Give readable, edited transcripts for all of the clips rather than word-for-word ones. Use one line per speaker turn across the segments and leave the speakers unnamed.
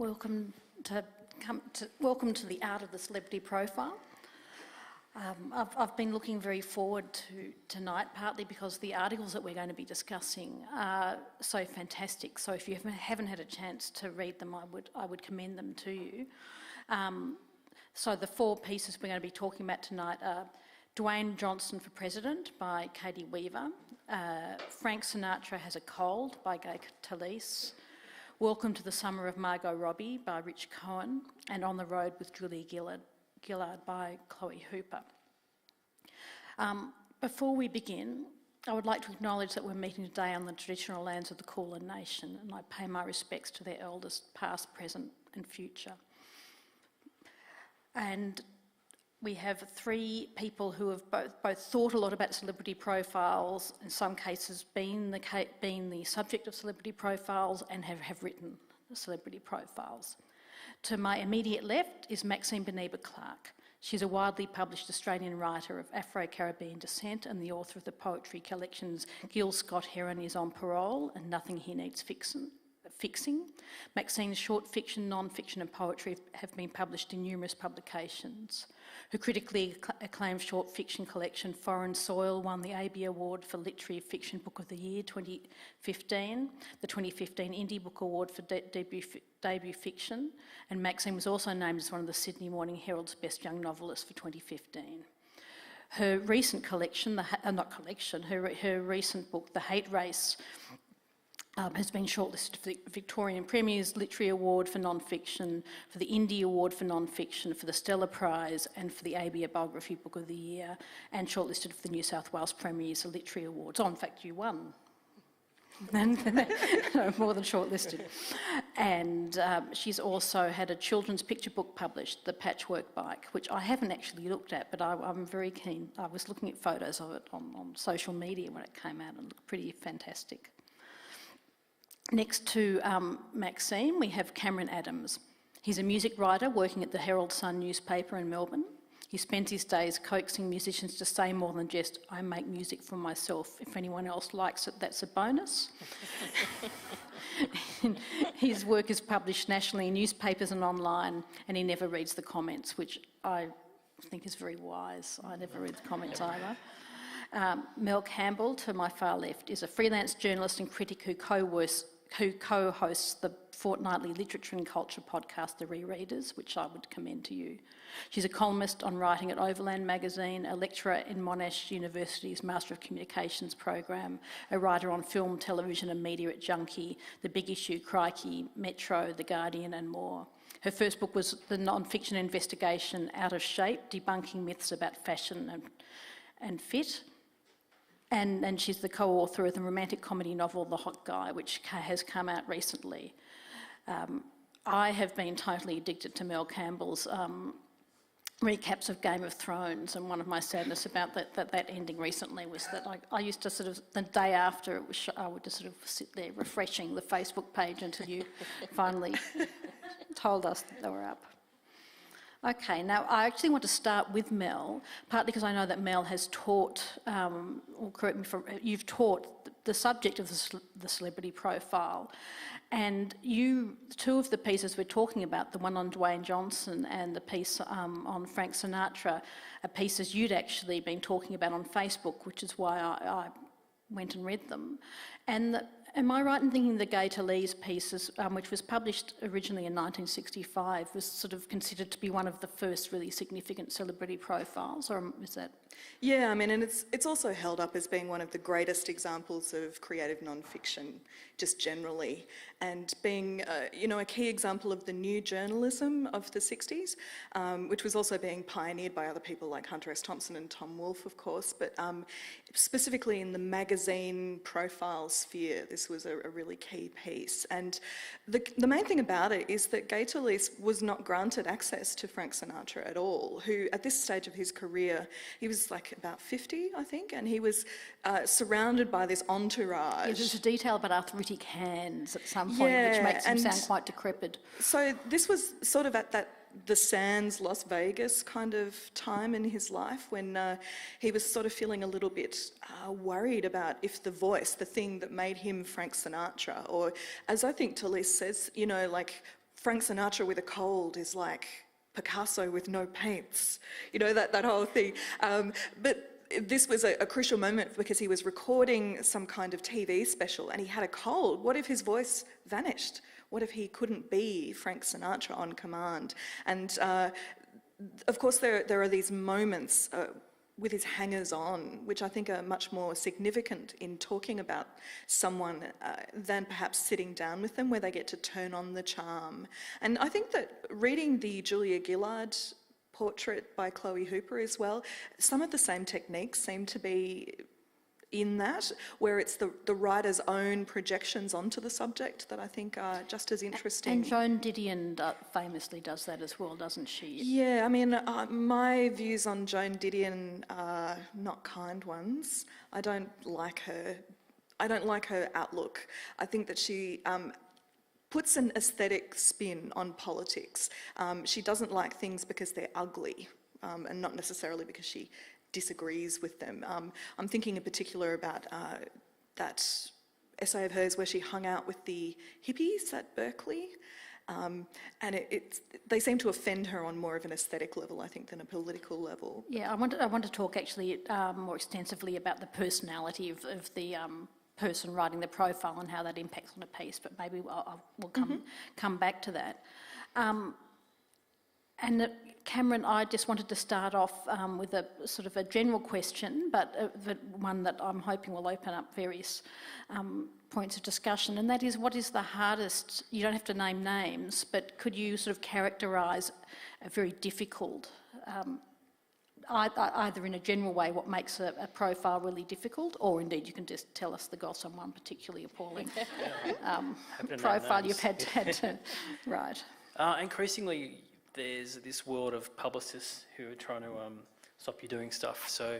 Welcome to the Art of the Celebrity Profile. I've been looking very forward to tonight, partly because the articles that we're going to be discussing are so fantastic. So if you haven't had a chance to read them, I would commend them to you. So the four pieces we're going to be talking about tonight are Dwayne Johnson for President by Katie Weaver, Frank Sinatra Has a Cold by Gay Talese, Welcome to the Summer of Margot Robbie by Rich Cohen, and On the Road with Julia Gillard by Chloe Hooper. Before we begin, I would like to acknowledge that we're meeting today on the traditional lands of the Kulin Nation, and I pay my respects to their elders, past, present and future. And we have three people who have both thought a lot about celebrity profiles, in some cases been the subject of celebrity profiles, and have written celebrity profiles. To my immediate left is Maxine Beneba-Clark. She's a widely published Australian writer of Afro-Caribbean descent and the author of the poetry collections Gil Scott Heron is on Parole and Nothing He Needs Fixing. Maxine's short fiction, non-fiction and poetry have been published in numerous publications. Her critically acclaimed short fiction collection Foreign Soil won the ABA Award for Literary Fiction Book of the Year 2015, the 2015 Indie Book Award for debut fiction, and Maxine was also named as one of the Sydney Morning Herald's Best Young Novelists for 2015. Her recent collection, her recent book, The Hate Race, has been shortlisted for the Victorian Premier's Literary Award for Non-Fiction, for the Indie Award for Non-Fiction, for the Stella Prize and for the ABA Biography Book of the Year, and shortlisted for the New South Wales Premier's Literary Awards. Oh, in fact, you won. No, more than shortlisted. And she's also had a children's picture book published, The Patchwork Bike, which I haven't actually looked at, but I'm very keen. I was looking at photos of it on social media when it came out and it looked pretty fantastic. Next to Maxine, we have Cameron Adams. He's a music writer working at the Herald Sun newspaper in Melbourne. He spends his days coaxing musicians to say more than just, I make music for myself. If anyone else likes it, that's a bonus. His work is published nationally in newspapers and online, and he never reads the comments, which I think is very wise. I never read the comments either. Mel Campbell, to my far left, is a freelance journalist and critic who co-hosts the fortnightly literature and culture podcast, The Rereaders, which I would commend to you. She's a columnist on writing at Auslan magazine, a lecturer in Monash University's Master of Communications program, a writer on film, television and media at Junkie, The Big Issue, Crikey, Metro, The Guardian and more. Her first book was the non-fiction investigation Out of Shape, debunking myths about fashion and fit. And she's the co-author of the romantic comedy novel The Hot Guy, which has come out recently. I have been totally addicted to Mel Campbell's recaps of Game of Thrones, and one of my sadness about that ending recently was that I used to sort of, the day after it was I would just sort of sit there refreshing the Facebook page until you finally told us that they were up. Okay, now I actually want to start with Mel, partly because I know that Mel has taught, or correct me if you've taught the subject of the celebrity profile, and two of the pieces we're talking about, the one on Dwayne Johnson and the piece on Frank Sinatra, are pieces you'd actually been talking about on Facebook, which is why I went and read them. And am I right in thinking the Gay Talese pieces, which was published originally in 1965, was sort of considered to be one of the first really significant celebrity profiles, or is that?
Yeah, I mean, and it's also held up as being one of the greatest examples of creative non-fiction, just generally, and being, a key example of the new journalism of the 60s, which was also being pioneered by other people like Hunter S. Thompson and Tom Wolfe, of course, but specifically in the magazine profile sphere, this was a really key piece. And the main thing about it is that Gay Talese was not granted access to Frank Sinatra at all, who at this stage of his career, he was like about 50, I think, and he was surrounded by this entourage.
Yeah, there's a detail about arthritic hands at some point, which makes him sound quite decrepit.
So this was sort of at the Sands Las Vegas kind of time in his life when he was sort of feeling a little bit worried about if the voice, the thing that made him Frank Sinatra, or as I think Talese says, Frank Sinatra with a cold is like Picasso with no paints, you know, that whole thing. But this was a crucial moment because he was recording some kind of TV special and he had a cold. What if his voice vanished? What if he couldn't be Frank Sinatra on command? And of course, there are these moments with his hangers-on, which I think are much more significant in talking about someone than perhaps sitting down with them, where they get to turn on the charm. And I think that reading the Julia Gillard portrait by Chloe Hooper as well, some of the same techniques seem to be in that, where it's the writer's own projections onto the subject that I think are just as interesting.
And Joan Didion famously does that as well, doesn't she?
Yeah, I mean, my views on Joan Didion are not kind ones. I don't like her. I don't like her outlook. I think that she puts an aesthetic spin on politics. She doesn't like things because they're ugly, and not necessarily because she disagrees with them. I'm thinking in particular about that essay of hers where she hung out with the hippies at Berkeley, and they seem to offend her on more of an aesthetic level, I think, than a political level.
Yeah, I want to talk actually more extensively about the personality of the person writing the profile and how that impacts on a piece, but maybe we'll come back to that. And Cameron, I just wanted to start off with a sort of a general question, but one that I'm hoping will open up various points of discussion, and that is, what is the hardest, you don't have to name names, but could you sort of characterise a very difficult, either in a general way, what makes a profile really difficult, or indeed you can just tell us the goss on one particularly appalling profile you've had to write.
Increasingly, there's this world of publicists who are trying to stop you doing stuff. So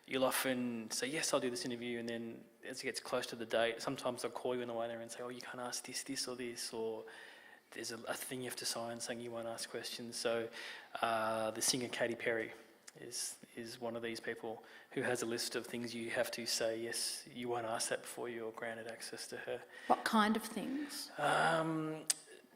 you'll often say, yes, I'll do this interview, and then as it gets close to the date, sometimes they'll call you in the way there and say, oh, you can't ask this, or this, or there's a thing you have to sign saying you won't ask questions. So the singer Katy Perry is one of these people who has a list of things you have to say, yes, you won't ask that before you're granted access to her.
What kind of things?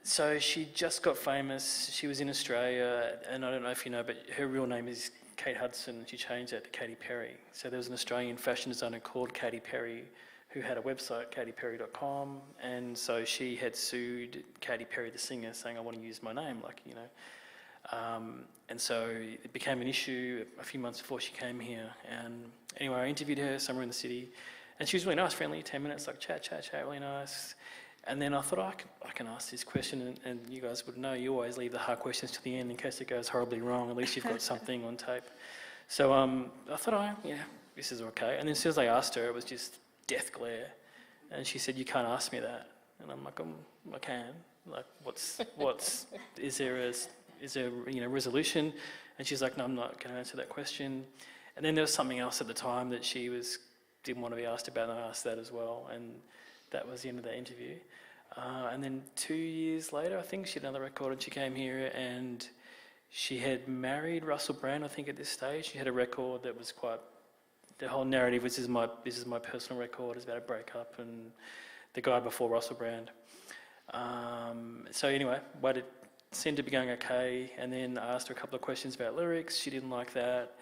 So she just got famous. She was in Australia, and I don't know if you know, but her real name is Kate Hudson. She changed that to Katy Perry. So there was an Australian fashion designer called Katy Perry who had a website, katyperry.com, and so she had sued Katy Perry, the singer, saying, I want to use my name, and so it became an issue a few months before she came here. And anyway, I interviewed her somewhere in the city, and she was really nice, friendly, 10 minutes, like chat, really nice. And then I thought, I can ask this question, and you guys would know, you always leave the hard questions to the end in case it goes horribly wrong. At least you've got something on tape. So I thought, this is okay. And then as soon as I asked her, it was just death glare. And she said, you can't ask me that. And I'm like, I can. Like, is there resolution? And she's like, no, I'm not going to answer that question. And then there was something else at the time that she didn't want to be asked about, and I asked that as well. And that was the end of the interview. And then 2 years later, I think, she had another record, and she came here, and she had married Russell Brand, I think, at this stage. She had a record that was the whole narrative was, this is my personal record, it's about a breakup, and the guy before Russell Brand. So anyway, it seemed to be going okay, and then I asked her a couple of questions about lyrics. She didn't like that.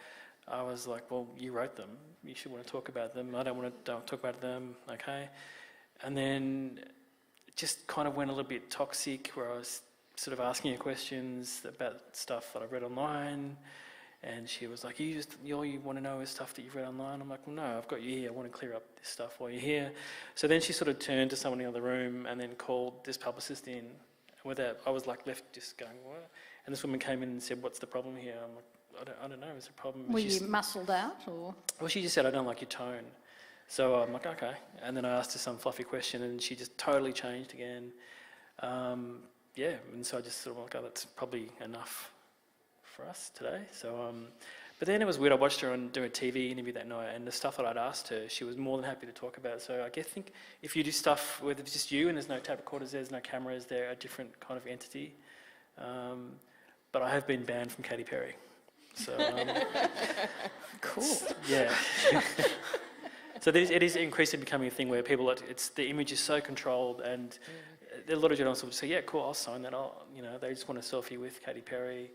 I was like, well, you wrote them. You should want to talk about them. I don't talk about them, okay? And then it just kind of went a little bit toxic, where I was sort of asking her questions about stuff that I've read online, and she was like, all you want to know is stuff that you've read online? I'm like, well, no, I've got you here. I want to clear up this stuff while you're here. So then she sort of turned to someone in the other room and then called this publicist in. With that, I was like left just going, what? And this woman came in and said, what's the problem here? I'm like, I don't know, is there a problem?
Were you muscled out, or?
Well, she just said, I don't like your tone. So I'm like, okay. And then I asked her some fluffy question, and she just totally changed again. And so I just sort of like, that's probably enough for us today. So, but then it was weird. I watched her do a TV interview that night, and the stuff that I'd asked her, she was more than happy to talk about. So I think if you do stuff where it's just you and there's no tape recorders, there's no cameras, they're a different kind of entity. But I have been banned from Katy Perry. So,
cool.
Yeah. So it is increasingly becoming a thing where people, the image is so controlled, and a lot of journalists will say, yeah, cool, I'll sign that. They just want a selfie with Katy Perry.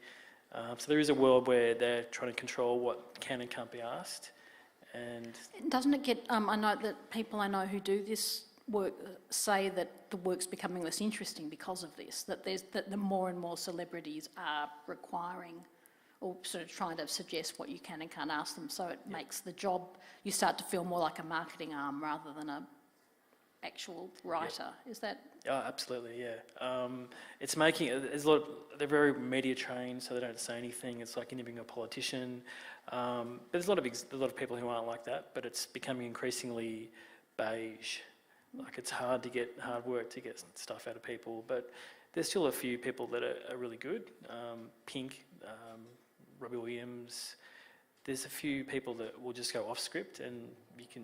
So there is a world where they're trying to control what can and can't be asked. And
doesn't it get, I know that people I know who do this work say that the work's becoming less interesting because of this, that the more and more celebrities are requiring or sort of trying to suggest what you can and can't ask them, so it makes the job, you start to feel more like a marketing arm rather than a actual writer. Is that?
Oh, absolutely, yeah. It's making, there's a lot, they're very media trained, so they don't say anything. It's like interviewing a politician. But there's a lot of people who aren't like that, but it's becoming increasingly beige. Like it's hard work to get stuff out of people, but there's still a few people that are really good. Pink, Robbie Williams. There's a few people that will just go off script, and you can.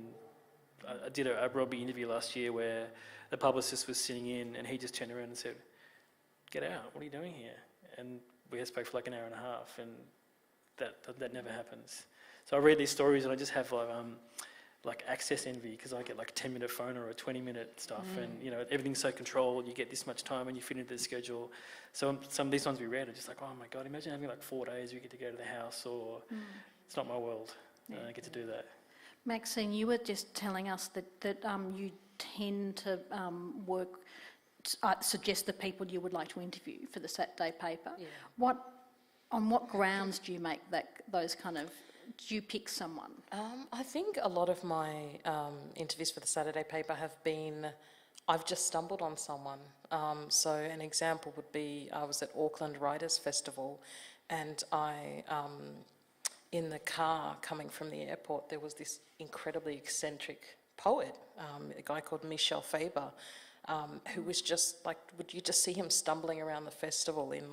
I did a Robbie interview last year where the publicist was sitting in, and he just turned around and said, "Get out! What are you doing here?" And we spoke for like an hour and a half, and that never happens. So I read these stories, and I just have like access envy, because I get like a 10-minute phone or a 20-minute stuff, and everything's so controlled. You get this much time, and you fit into the schedule. So some of these ones we read are just like, oh my god, imagine having like 4 days you get to go to the house, or it's not my world. I get to do that.
Maxine, you were just telling us that you tend to suggest the people you would like to interview for the Saturday paper. Yeah. On what grounds do you make those kind of? Do you pick someone?
I think a lot of my interviews for the Saturday paper have been, I've just stumbled on someone. So an example would be, I was at Auckland Writers' Festival, and in the car coming from the airport, there was this incredibly eccentric poet, a guy called Michel Faber, who was just like, would you just see him stumbling around the festival in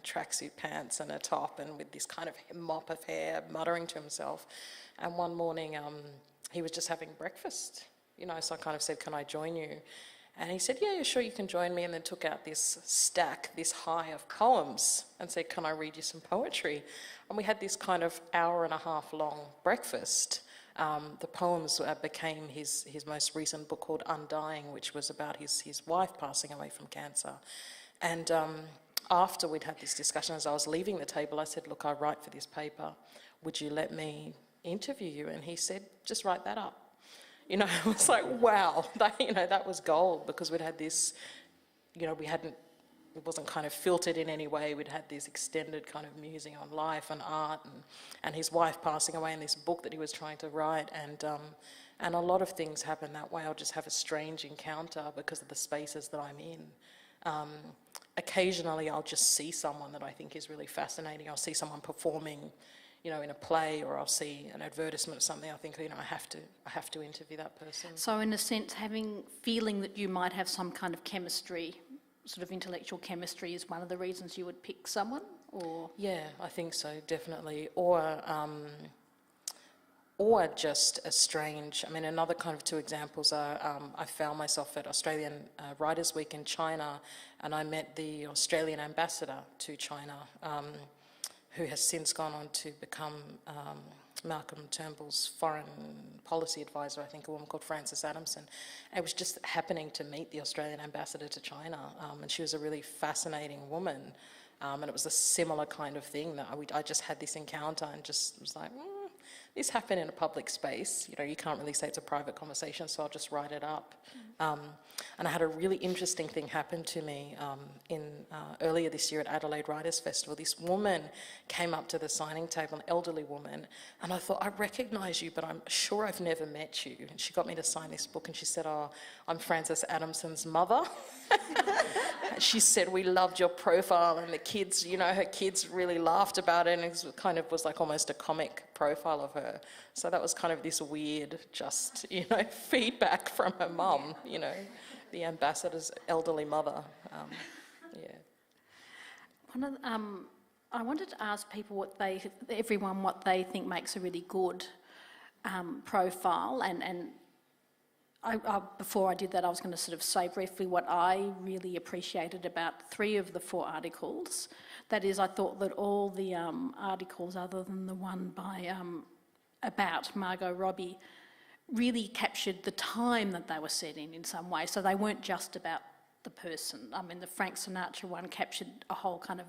tracksuit pants and a top, and with this kind of mop of hair, muttering to himself. And one morning, he was just having breakfast, so I kind of said, can I join you? And he said, yeah, sure, you can join me, and then took out this stack, this high of poems, and said, can I read you some poetry? And we had this kind of hour-and-a-half long breakfast. The poems became his most recent book called Undying, which was about his wife passing away from cancer. And after we'd had this discussion, as I was leaving the table, I said, look, I write for this paper. Would you let me interview you? And he said, just write that up. I was like, wow, that was gold, because we'd had this, it wasn't kind of filtered in any way. We'd had this extended kind of musing on life and art, and his wife passing away, and this book that he was trying to write. And a lot of things happen that way. I'll just have a strange encounter because of the spaces that I'm in. Occasionally I'll just see someone that I think is really fascinating. I'll see someone performing, in a play, or I'll see an advertisement or something. I think, I have to interview that person.
So in a sense, feeling that you might have some kind of chemistry, sort of intellectual chemistry, is one of the reasons you would pick someone, or? Yeah,
I think so, definitely. Or just a strange, another kind of two examples are, I found myself at Australian Writers' Week in China, and I met the Australian ambassador to China, who has since gone on to become Malcolm Turnbull's foreign policy advisor, I think, a woman called Frances Adamson. I was just happening to meet the Australian ambassador to China, and she was a really fascinating woman, and it was a similar kind of thing that I just had this encounter and just was like, this happened in a public space. You can't really say it's a private conversation, so I'll just write it up. And I had a really interesting thing happen to me earlier this year at Adelaide Writers' Festival. This woman came up to the signing table, an elderly woman, and I thought, I recognise you, but I'm sure I've never met you. And she got me to sign this book, and she said, oh, I'm Frances Adamson's mother. She said, we loved your profile, and the kids, her kids really laughed about it, and it kind of was like almost a comic profile of her. So that was kind of this weird, just, feedback from her mum, the ambassador's elderly mother.
I wanted to ask people everyone what they think makes a really good profile, and before I did that, I was going to sort of say briefly what I really appreciated about 3 of the 4 articles. That is, I thought that all the articles, other than the one by about Margot Robbie, really captured the time that they were set in some way. So they weren't just about the person. I mean, the Frank Sinatra one captured a whole kind of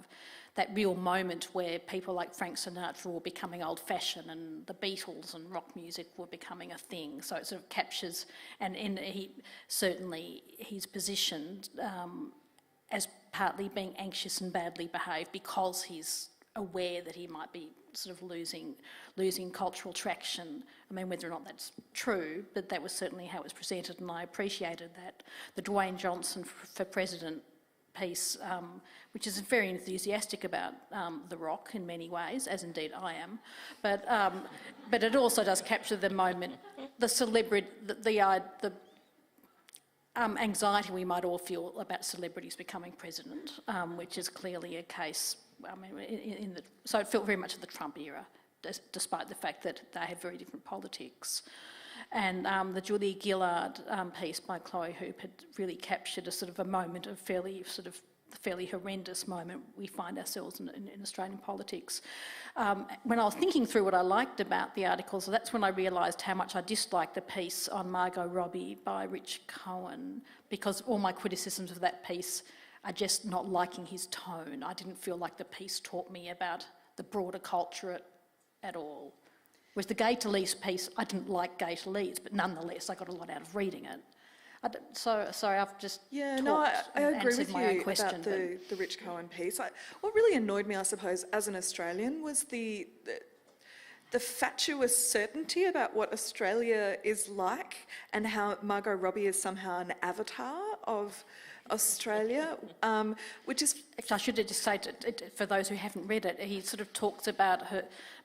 that real moment where people like Frank Sinatra were becoming old-fashioned and the Beatles and rock music were becoming a thing. So it sort of captures, and he's positioned as partly being anxious and badly behaved because he's aware that he might be sort of losing cultural traction. I mean, whether or not that's true, but that was certainly how it was presented, and I appreciated that. The Dwayne Johnson for President piece, which is very enthusiastic about The Rock in many ways, as indeed I am, but it also does capture the moment, the celebrity, the anxiety we might all feel about celebrities becoming president, which is clearly a case. I mean, so it felt very much of the Trump era, despite the fact that they have very different politics. And the Julia Gillard piece by Chloe Hoop had really captured a sort of a moment of fairly horrendous moment we find ourselves in Australian politics. When I was thinking through what I liked about the articles, that's when I realised how much I disliked the piece on Margot Robbie by Rich Cohen, because all my criticisms of that piece are just not liking his tone. I didn't feel like the piece taught me about the broader culture at all. Whereas the Gay to Lease piece, I didn't like Gay to Lease, but nonetheless I got a lot out of reading it. Sorry, I've just
I agree with
my own
you
question,
about the Rich Cohen piece. What really annoyed me, I suppose, as an Australian was the fatuous certainty about what Australia is like and how Margot Robbie is somehow an avatar of Australia, which is...
Actually, I should have just said, for those who haven't read it, he sort of talks about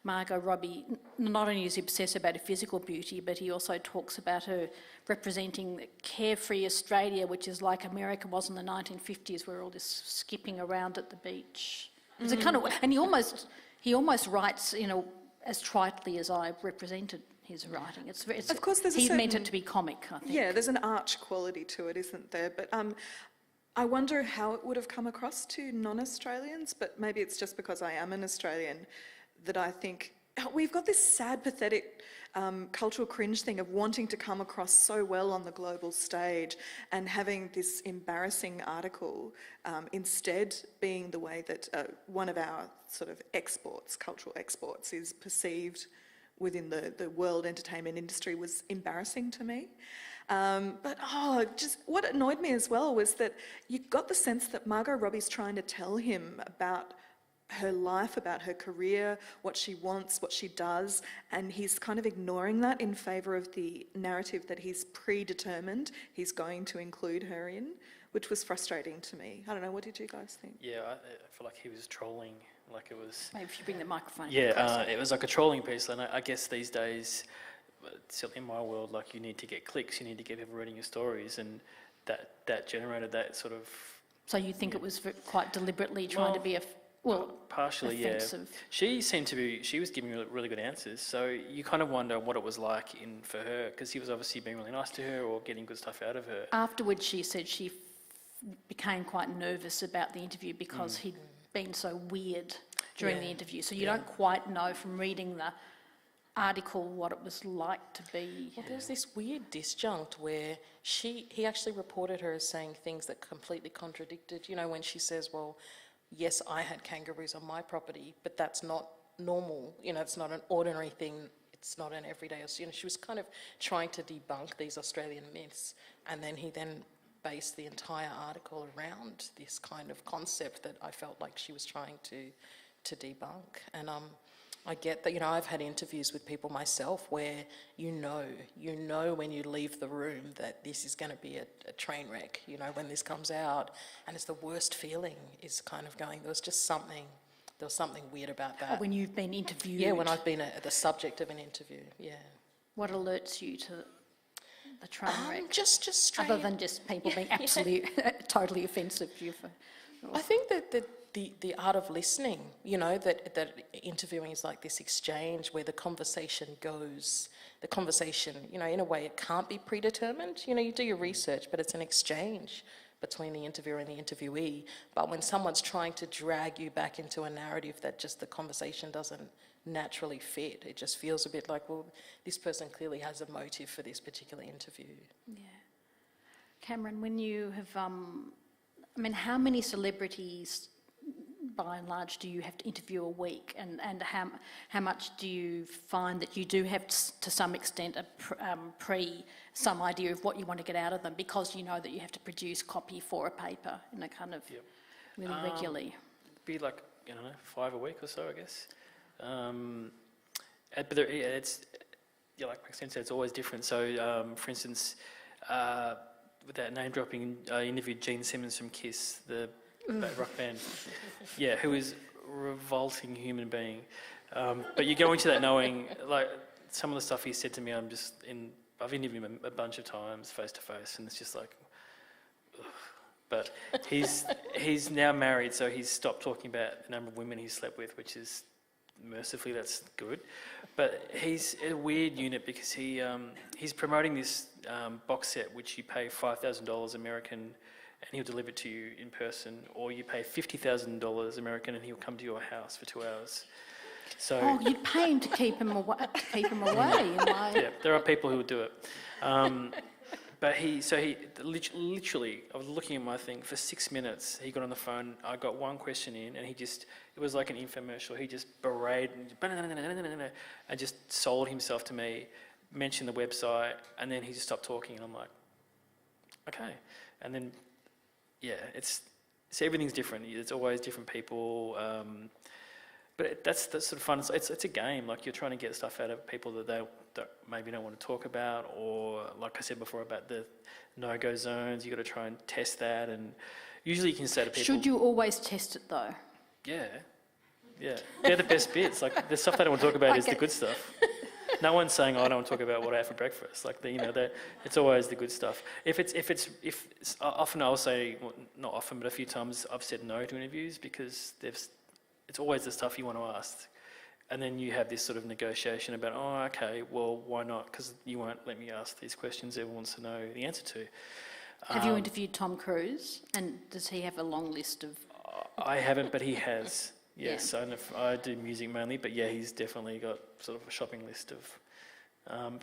Margot Robbie, not only is he obsessed about her physical beauty, but he also talks about her representing carefree Australia, which is like America was in the 1950s, where all this skipping around at the beach. It's a kind of, and he almost writes, as tritely as I represented his writing.
Of course,
he meant it to be comic, I think.
Yeah, there's an arch quality to it, isn't there? But I wonder how it would have come across to non-Australians, but maybe it's just because I am an Australian that I think we've got this sad, pathetic cultural cringe thing of wanting to come across so well on the global stage and having this embarrassing article instead being the way that one of our sort of exports, cultural exports, is perceived within the world entertainment industry was embarrassing to me. But just what annoyed me as well was that you got the sense that Margot Robbie's trying to tell him about her life, about her career, what she wants, what she does, and he's kind of ignoring that in favour of the narrative that he's predetermined he's going to include her in, which was frustrating to me. I don't know, what did you guys think?
Yeah, I feel like he was trolling, like it was...
Maybe if you bring the microphone.
Yeah, it was like a trolling piece, and I guess these days, certainly in my world, like you need to get clicks, you need to get people reading your stories, and that generated that sort of...
So you think it was quite deliberately trying to be
partially,
offensive.
Yeah. She was giving really good answers, so you kind of wonder what it was like for her, because he was obviously being really nice to her or getting good stuff out of her.
Afterwards, she said she became quite nervous about the interview because he'd been so weird during the interview. So you don't quite know from reading the article what it was like to be...
Well, there was this weird disjunct where he actually reported her as saying things that completely contradicted, when she says, well, yes, I had kangaroos on my property, but that's not normal. It's not an ordinary thing. It's not an everyday... she was kind of trying to debunk these Australian myths, and then he based the entire article around this kind of concept that I felt like she was trying to debunk. And I get that, I've had interviews with people myself where you know when you leave the room that this is going to be a train wreck, when this comes out, and it's the worst feeling is kind of going, there was something weird about that.
When you've been interviewed?
Yeah, when I've been the subject of an interview, yeah.
What alerts you to the train wreck?
Just straight...
Other than just people being absolutely, totally offensive to you for...
I think that the art of listening, that interviewing is like this exchange where the conversation goes, in a way it can't be predetermined. You do your research, but it's an exchange between the interviewer and the interviewee. But when someone's trying to drag you back into a narrative that just the conversation doesn't naturally fit, it just feels a bit like, well, this person clearly has a motive for this particular interview.
Yeah. Cameron, when you have I mean, how many celebrities, by and large, do you have to interview a week, and how much do you find that you do have to some extent some idea of what you want to get out of them, because you know that you have to produce copy for a paper in a kind of really regularly?
Be like, I don't know, 5 a week or so, I guess. But there, like Maxine said, it's always different. So, for instance, with that name dropping, I interviewed Gene Simmons from Kiss, the rock band. Yeah, who is a revolting human being. But you go into that knowing, like, some of the stuff he said to me, I've interviewed him a bunch of times face to face, and it's just like, ugh. But he's now married, so he's stopped talking about the number of women he's slept with, which is, mercifully, that's good. But he's a weird unit because he's promoting this box set which you pay $5,000 American and he'll deliver it to you in person, or you pay $50,000 American and he'll come to your house for 2 hours. So
you'd pay him to keep him away.
Yeah, there are people who would do it. But he literally, I was looking at my thing for 6 minutes. He got on the phone. I got one question in, and it was like an infomercial. He just berated and just sold himself to me, mentioned the website, and then he just stopped talking. And I'm like, okay. And then, everything's different. It's always different people. But that's sort of fun. It's a game. Like, you're trying to get stuff out of people that they maybe don't want to talk about, or like I said before about the no-go zones. You've got to try and test that, and usually you can say to people...
Should you always test it though?
Yeah. They're the best bits. Like, the stuff they don't want to talk about is the good stuff. No one's saying, I don't want to talk about what I had for breakfast. Like, it's always the good stuff. Often I'll say, well, not often, but a few times I've said no to interviews because it's always the stuff you want to ask. And then you have this sort of negotiation about, oh, okay, well, why not? Because you won't let me ask these questions everyone wants to know the answer to.
Have you interviewed Tom Cruise? And does he have a long list of...
I haven't, but he has. Yes,
Yeah.
I do music mainly, but yeah, he's definitely got sort of a shopping list of...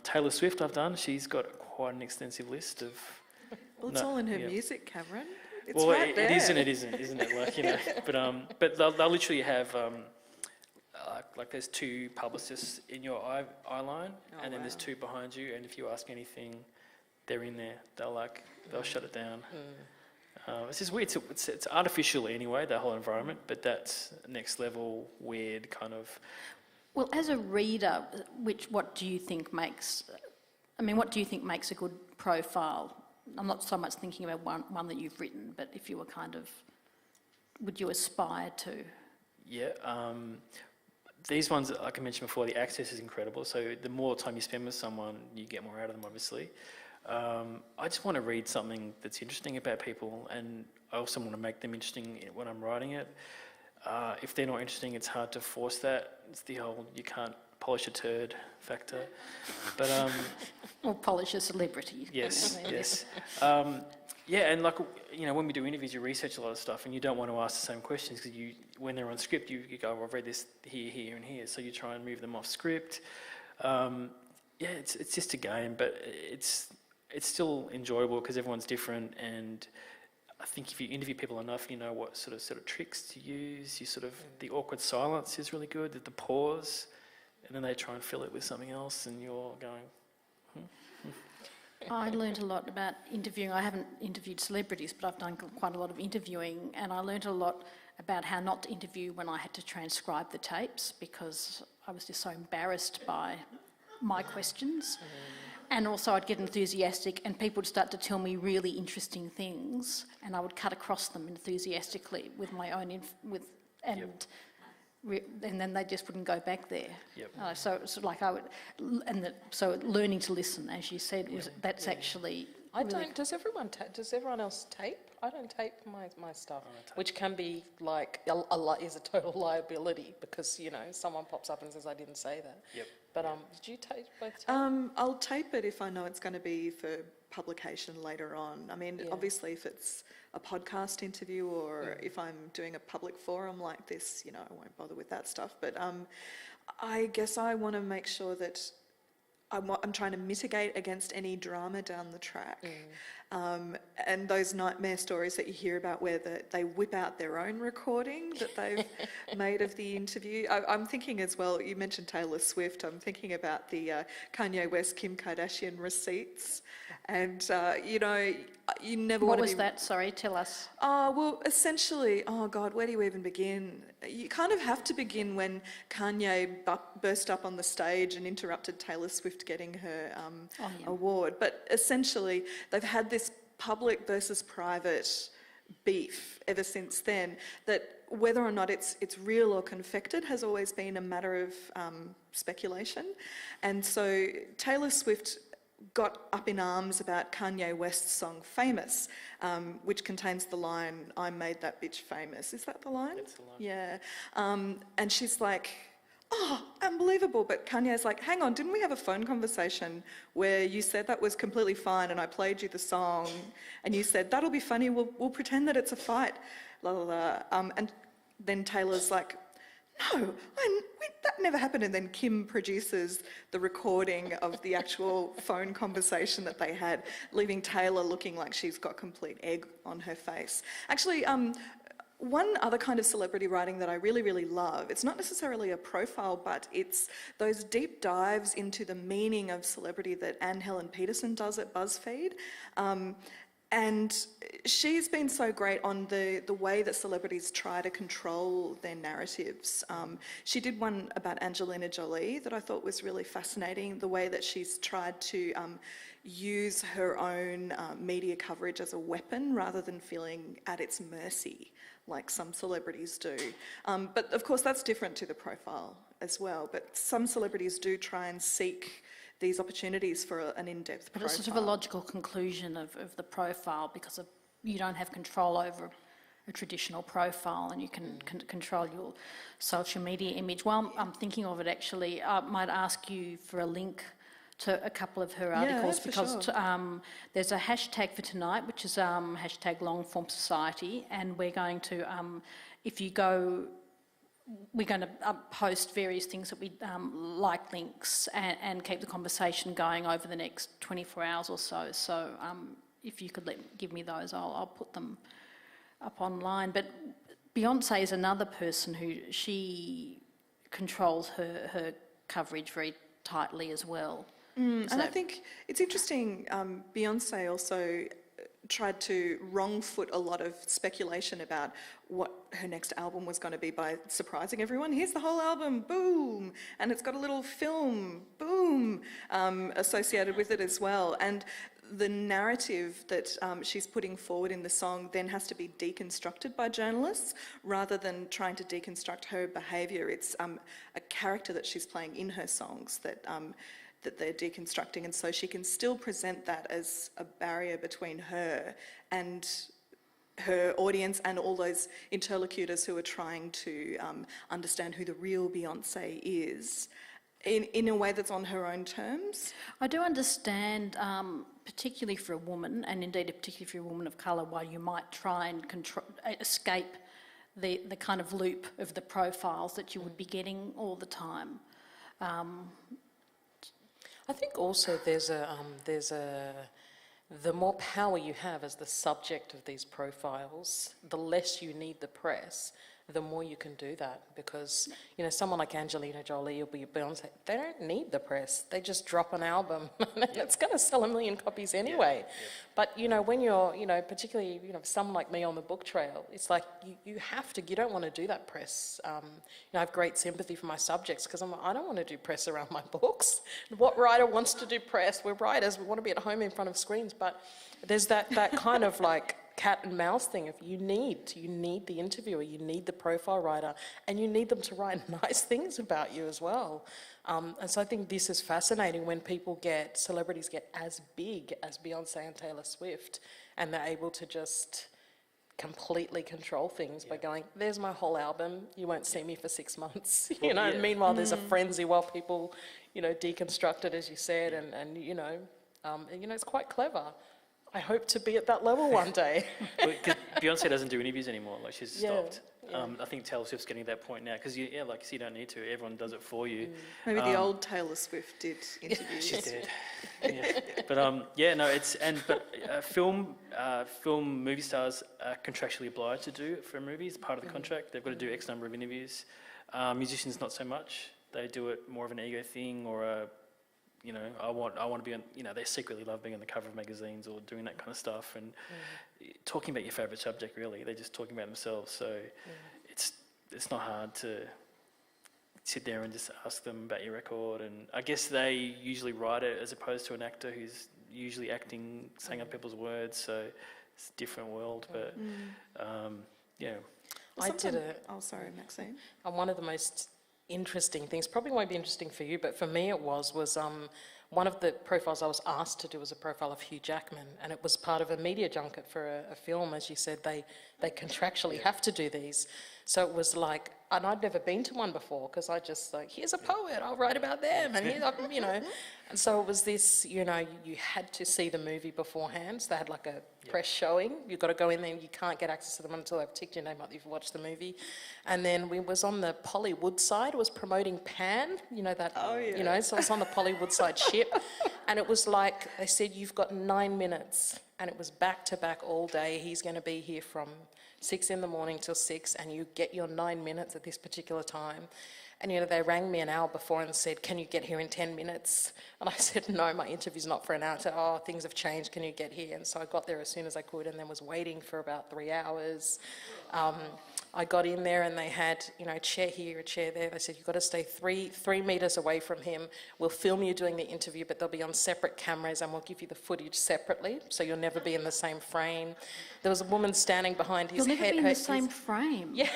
Taylor Swift I've done. She's got quite an extensive list of...
Well, it's all in her music, Cameron. It's
well,
right there.
It isn't, isn't it? Like, but they'll literally have... like there's 2 publicists in your eye line, and then there's 2 behind you, and if you ask anything, they're in there. They'll shut it down. It's just weird. It's artificial anyway, that whole environment, but that's next level weird kind of...
Well, as a reader, what do you think makes a good profile? I'm not so much thinking about one that you've written, but if you were would you aspire to?
Yeah. These ones, like I mentioned before, the access is incredible. So the more time you spend with someone, you get more out of them, obviously. I just want to read something that's interesting about people, and I also want to make them interesting when I'm writing it. If they're not interesting, it's hard to force that. It's the whole you can't polish a turd factor. But
or polish a celebrity.
Yes, yes. And like, when we do interviews, you research a lot of stuff, and you don't want to ask the same questions because when they're on script, you go, well, I've read this here, and here. So you try and move them off script. It's just a game, but it's still enjoyable because everyone's different, and I think if you interview people enough, you know what sort of tricks to use. The awkward silence is really good, the pause, and then they try and fill it with something else, and you're going,
I learned a lot about interviewing. I haven't interviewed celebrities, but I've done quite a lot of interviewing, and I learned a lot about how not to interview when I had to transcribe the tapes, because I was just so embarrassed by my questions. And also I'd get enthusiastic and people would start to tell me really interesting things, and I would cut across them enthusiastically with my own... and then they just wouldn't go back there.
Yep.
So learning to listen, as you said, that's actually...
Does everyone else tape? I don't tape my stuff, which can be like is a total liability because someone pops up and says I didn't say that.
Yep.
But did you tape both?
I'll tape it if I know it's going to be for publication later on. I mean, obviously, if it's a podcast interview or if I'm doing a public forum like this, I won't bother with that stuff. But I guess I want to make sure that I'm trying to mitigate against any drama down the track. And those nightmare stories that you hear about where they whip out their own recording that they've made of the interview. I'm thinking as well, you mentioned Taylor Swift, I'm thinking about the Kanye West, Kim Kardashian receipts. And, you know, you never
What
want to
was
be...
that? Sorry, tell us.
Well, essentially, oh God, where do you even begin? You kind of have to begin when Kanye burst up on the stage and interrupted Taylor Swift getting her award. But essentially, they've had this public versus private beef ever since then, that whether or not it's real or confected has always been a matter of speculation. And so Taylor Swift got up in arms about Kanye West's song Famous, which contains the line, "I made that bitch famous." Is that the line?
That's the line.
Yeah. And she's like, "Oh, unbelievable." But Kanye's like, "Hang on, didn't we have a phone conversation where you said that was completely fine and I played you the song and you said, that'll be funny, we'll pretend that it's a fight, la la la." And then Taylor's like, "No, that never happened." And then Kim produces the recording of the actual phone conversation that they had, leaving Taylor looking like she's got complete egg on her face. Actually, one other kind of celebrity writing that I really, really love, it's not necessarily a profile, but it's those deep dives into the meaning of celebrity that Anne Helen Peterson does at BuzzFeed. And she's been so great on the way that celebrities try to control their narratives. She did one about Angelina Jolie that I thought was really fascinating, the way that she's tried to use her own media coverage as a weapon rather than feeling at its mercy like some celebrities do. But of course that's different to the profile as well. But some celebrities do try and seek these opportunities for an in-depth profile.
But it's sort of a logical conclusion of the profile, because you don't have control over a traditional profile, and you can control your social media image. While I'm thinking of it, actually, I might ask you for a link to a couple of her articles, because
sure.
There's a hashtag for tonight, which is hashtag Longform Society, and we're going to, if you go, we're going to post various things that we like links and keep the conversation going over the next 24 hours or so. So if you could give me those, I'll put them up online. But Beyonce is another person who she controls her coverage very tightly as well.
And I think it's interesting, Beyonce also tried to wrong foot a lot of speculation about what her next album was going to be by surprising everyone. Here's the whole album, boom, and it's got a little film, boom, associated with it as well. And the narrative that she's putting forward in the song then has to be deconstructed by journalists rather than trying to deconstruct her behaviour. It's a character that she's playing in her songs that they're deconstructing, and so she can still present that as a barrier between her and her audience and all those interlocutors who are trying to understand who the real Beyonce is in a way that's on her own terms.
I do understand, particularly for a woman, and indeed particularly for a woman of colour, why you might try and escape the kind of loop of the profiles that you would be getting all the time.
I think also the more power you have as the subject of these profiles, the less you need the press, the more you can do that. Because, you know, someone like Angelina Jolie or Beyonce, they don't need the press. They just drop an album and it's going to sell 1 million copies anyway. Yeah. But, you know, when you're, you know, particularly, you know, someone like me on the book trail, it's like you have to, you don't want to do that press. You know, I have great sympathy for my subjects because I don't want to do press around my books. What writer wants to do press? We're writers, we want to be at home in front of screens, but there's that kind of like cat and mouse thing. If you need the interviewer, you need the profile writer, and you need them to write nice things about you as well. And so I think this is fascinating when celebrities get as big as Beyonce and Taylor Swift, and they're able to just completely control things by going, there's my whole album, you won't see me for 6 months. You know, and meanwhile there's a frenzy while people, you know, deconstruct it, as you said, and you know, it's quite clever. I hope to be at that level one day.
Beyonce doesn't do interviews anymore, like she's stopped. I think Taylor Swift's getting to that point now because you don't need to. Everyone does it for you.
Maybe the old Taylor Swift did interviews.
She's dead. Yeah. But film movie stars are contractually obliged to do it for a movie. It's part of the contract. They've got to do X number of interviews. Musicians not so much. They do it more of an ego thing or a, I want to be on. They secretly love being on the cover of magazines or doing that kind of stuff and talking about your favourite subject. Really, they're just talking about themselves. So it's not hard to sit there and just ask them about your record. And I guess they usually write it as opposed to an actor who's usually acting, saying up people's words. So it's a different world. But yeah.
I did it.
Oh, sorry, Maxine.
One of the most interesting things, probably won't be interesting for you, but for me it was one of the profiles I was asked to do was a profile of Hugh Jackman, and it was part of a media junket for a film. As you said, they contractually have to do these. So it was like, and I'd never been to one before because I just like, here's a poet, I'll write about them, and here's, and so it was this, you had to see the movie beforehand. So they had like a press showing. You've got to go in there, and you can't get access to them until they've ticked your name up. You've watched the movie, and then we was on the Polly Woodside, was promoting Pan, that, so it's on the Polly Woodside ship, and it was like they said, you've got 9 minutes, and it was back to back all day. He's going to be here from 6 in the morning till 6, and you get your 9 minutes at this particular time. And, they rang me an hour before and said, can you get here in 10 minutes? And I said, no, my interview's not for an hour. I said, oh, things have changed, can you get here? And so I got there as soon as I could and then was waiting for about 3 hours. I got in there and they had, a chair here, a chair there. They said, you've got to stay three metres away from him. We'll film you doing the interview, but they'll be on separate cameras and we'll give you the footage separately, so you'll never be in the same frame. There was a woman standing behind his head.
You'll never be in the same frame.
Yeah.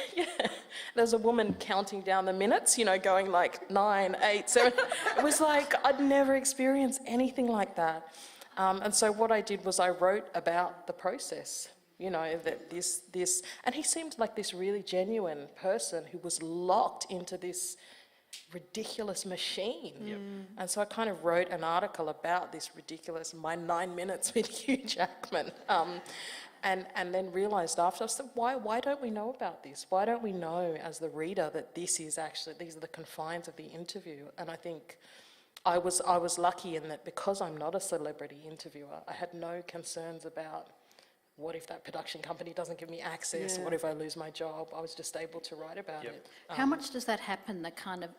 There was a woman counting down the minutes, going like 9, 8, 7. It was like I'd never experienced anything like that. And so what I did was I wrote about the process. That this, and he seemed like this really genuine person who was locked into this ridiculous machine.
Yep.
And so I kind of wrote an article about this ridiculous, my 9 minutes with Hugh Jackman. And then realised after, I said, why don't we know about this? Why don't we know as the reader that these are the confines of the interview? And I think I was lucky in that because I'm not a celebrity interviewer, I had no concerns about what if that production company doesn't give me access?
Yeah.
What if I lose my job? I was just able to write about it.
How much does that happen, the kind of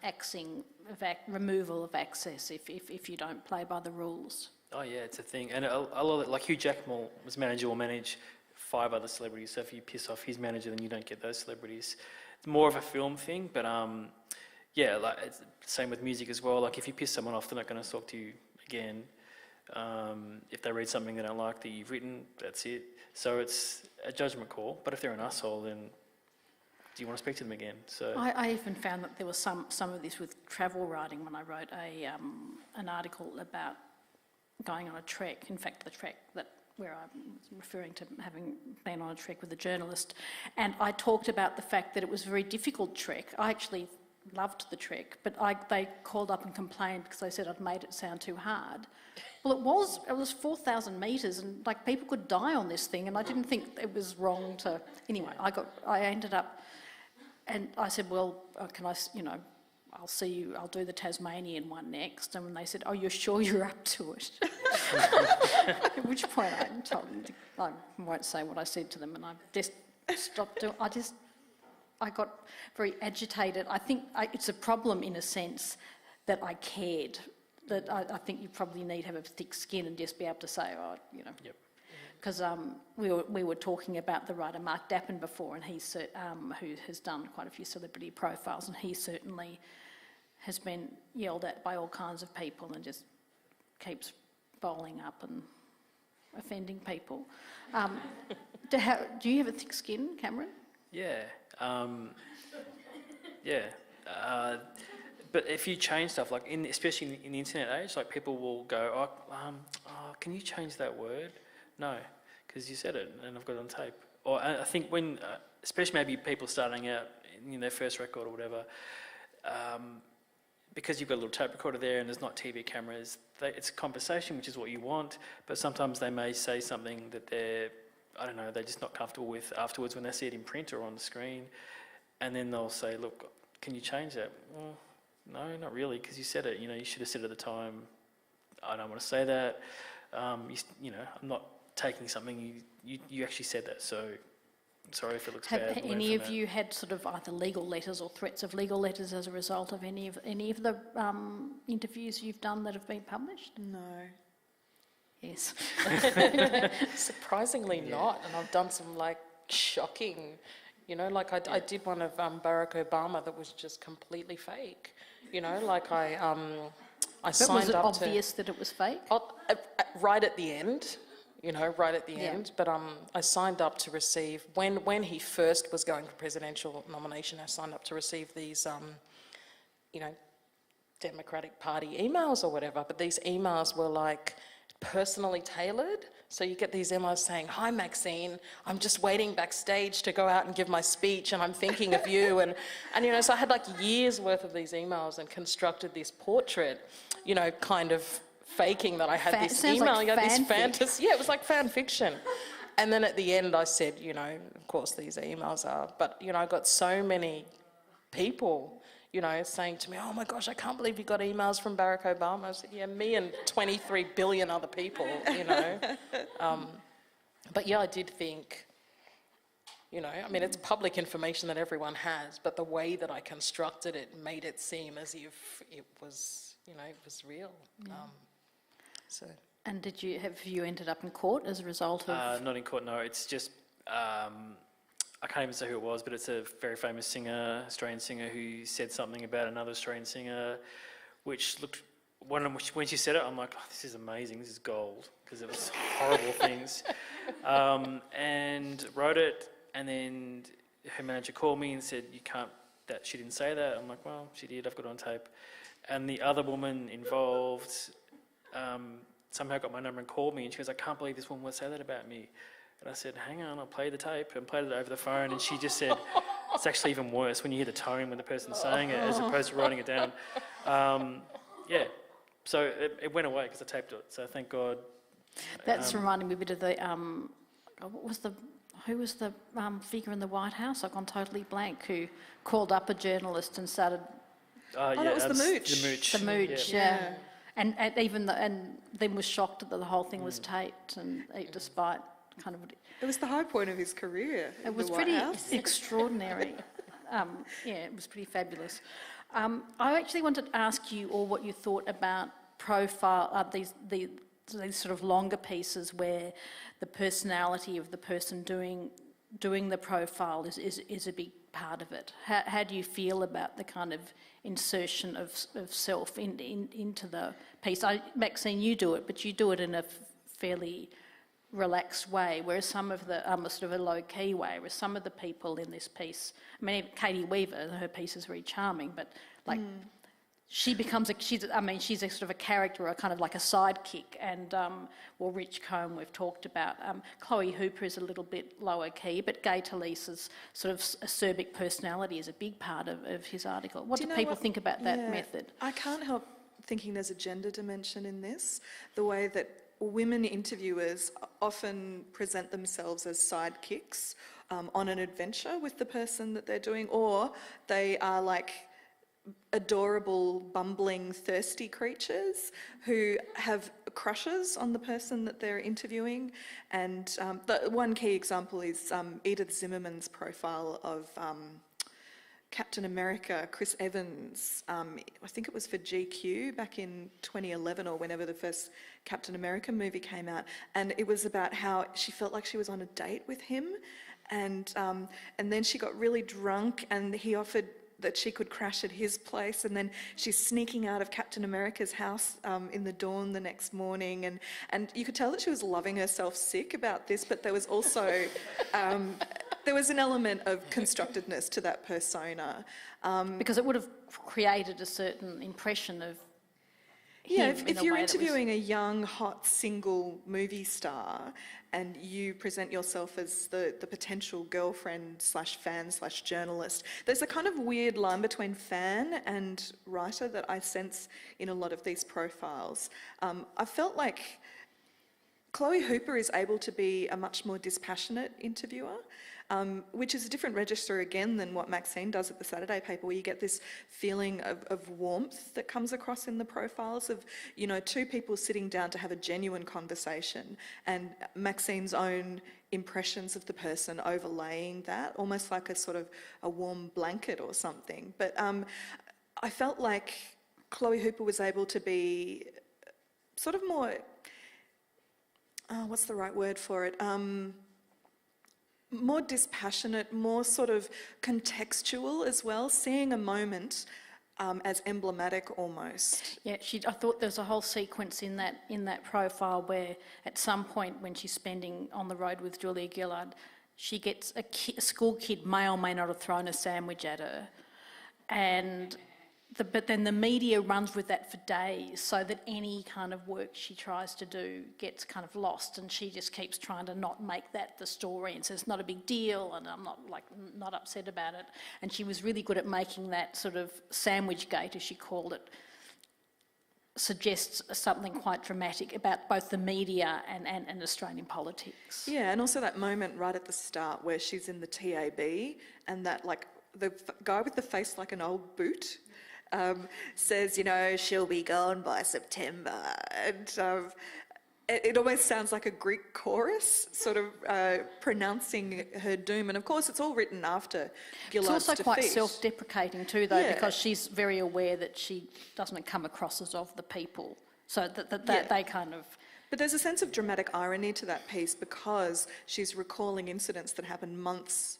removal of access if you don't play by the rules?
Oh yeah, it's a thing. And a lot of it, like Hugh Jackman was manager will manage 5 other celebrities. So if you piss off his manager, then you don't get those celebrities. It's more of a film thing, but like it's the same with music as well. Like if you piss someone off, they're not going to talk to you again. If they read something they don't like that you've written, that's it. So it's a judgment call. But if they're an asshole, then do you want to speak to them again? So
I even found that there was some of this with travel writing when I wrote an article about going on a trek. In fact, the trek where I was referring to having been on a trek with a journalist, and I talked about the fact that it was a very difficult trek. I actually loved the trek, but they called up and complained because they said I'd made it sound too hard. Well, it was 4,000 metres, and like people could die on this thing, and I didn't think it was wrong to. Anyway, I ended up, and I said, well, can I, I'll see you. I'll do the Tasmanian one next. And when they said, oh, you're sure you're up to it? At which point I told them, I won't say what I said to them, and I just stopped doing. I got very agitated. I think it's a problem in a sense that I cared. That I think you probably need to have a thick skin and just be able to say,
Yep.
Because we were talking about the writer Mark Dappen before, and he's who has done quite a few celebrity profiles, and he certainly has been yelled at by all kinds of people and just keeps bowling up and offending people. Do you have a thick skin, Cameron?
Yeah. But if you change stuff, like especially in the internet age, like people will go, can you change that word? No, because you said it and I've got it on tape. Or I think when, especially maybe people starting out in their first record or whatever, because you've got a little tape recorder there and there's not TV cameras, it's conversation, which is what you want, but sometimes they may say something that they're just not comfortable with afterwards when they see it in print or on the screen. and then they'll say, look, can you change that? Well, no, not really, because you said it. You should have said it at the time. I don't want to say that. I'm not taking something you actually said that. So sorry if it looks bad.
Have any of you had sort of either legal letters or threats of legal letters as a result of any of the interviews you've done that have been published?
No.
Yes.
Surprisingly not, and I've done some shocking, I did one of Barack Obama that was just completely fake. I
But
signed
was it
up
obvious that it was fake?
right at the end. End. But I signed up to receive, when he first was going for presidential nomination, I signed up to receive these, Democratic Party emails or whatever. But these emails were personally tailored. So you get these emails saying, "Hi Maxine, I'm just waiting backstage to go out and give my speech and I'm thinking of you." And so I had years worth of these emails and constructed this portrait, kind of faking that I had this email, this fantasy. Yeah, it was like fan fiction. And then at the end I said, of course these emails are, but I got so many people, saying to me, "Oh my gosh, I can't believe you got emails from Barack Obama." I said, "Yeah, me and 23 billion other people, But yeah, I did think, it's public information that everyone has, but the way that I constructed it made it seem as if it was, it was real. So.
And have you ended up in court as a result of?
Not in court, no. It's just, I can't even say who it was, but it's a very famous singer, Australian singer, who said something about another Australian singer, which looked, when she said it, I'm like, oh, this is amazing, this is gold, because it was horrible things. And wrote it, and then her manager called me and said, that she didn't say that. I'm like, well, she did, I've got it on tape. And the other woman involved somehow got my number and called me, and she goes, "I can't believe this woman would say that about me." And I said, "Hang on, I'll play the tape," and played it over the phone, and she just said, "It's actually even worse when you hear the tone when the person's saying it as opposed to writing it down." So it went away because I taped it, so thank God.
That's reminding me a bit of the, who was the figure in the White House? I've gone totally blank, who called up a journalist and started...
that was the Mooch.
The Mooch, yeah. And then was shocked that the whole thing was taped, and despite kind of...
It was the high point of his career.
It was pretty extraordinary. It was pretty fabulous. I actually wanted to ask you all what you thought about these sort of longer pieces where the personality of the person doing the profile is a big part of it. How do you feel about the kind of insertion of self into the piece? Maxine, you do it, but you do it in a fairly relaxed way, whereas some of the sort of a low-key way, whereas some of the people in this piece, Katie Weaver, her piece is very charming, but she becomes she's a sort of a character, a kind of like a sidekick, and Rich Cohen we've talked about. Chloe Hooper is a little bit lower key, but Gay Talese's sort of acerbic personality is a big part of his article. What do people think about that method?
I can't help thinking there's a gender dimension in this, the way that women interviewers often present themselves as sidekicks on an adventure with the person that they're doing, or they are like adorable, bumbling, thirsty creatures who have crushes on the person that they're interviewing. And the one key example is Edith Zimmerman's profile of Captain America, Chris Evans. I think it was for GQ back in 2011 or whenever the first Captain America movie came out, and it was about how she felt like she was on a date with him, and then she got really drunk, and he offered that she could crash at his place, and then she's sneaking out of Captain America's house in the dawn the next morning, and you could tell that she was loving herself sick about this, but there was also there was an element of constructedness to that persona.
Because it would have created a certain impression of
yeah,
him
if you're interviewing a young, hot, single movie star and you present yourself as the potential girlfriend slash fan slash journalist, there's a kind of weird line between fan and writer that I sense in a lot of these profiles. I felt like Chloe Hooper is able to be a much more dispassionate interviewer. which is a different register again than what Maxine does at the Saturday paper, where you get this feeling of warmth that comes across in the profiles of, you know, two people sitting down to have a genuine conversation, and Maxine's own impressions of the person overlaying that, almost like a sort of a warm blanket or something. But I felt like Chloe Hooper was able to be sort of more, what's the right word for it? More dispassionate, more sort of contextual as well, seeing a moment as emblematic almost.
Yeah, I thought there was a whole sequence in that profile where at some point when she's spending on the road with Julia Gillard, she gets a school kid may or may not have thrown a sandwich at her, but then the media runs with that for days, so that any kind of work she tries to do gets kind of lost, and she just keeps trying to not make that the story and says it's not a big deal and I'm not upset about it. And she was really good at making that sort of sandwich gate, as she called it, suggests something quite dramatic about both the media and Australian politics.
Yeah, and also that moment right at the start where she's in the TAB and that, like, the guy with the face like an old boot says, you know, she'll be gone by September. And it almost sounds like a Greek chorus, sort of pronouncing her doom. And of course, it's all written after Gillard's defeat.
It's also quite self-deprecating too, though, because she's very aware that she doesn't come across as of the people. So that they kind of...
But there's a sense of dramatic irony to that piece, because she's recalling incidents that happened months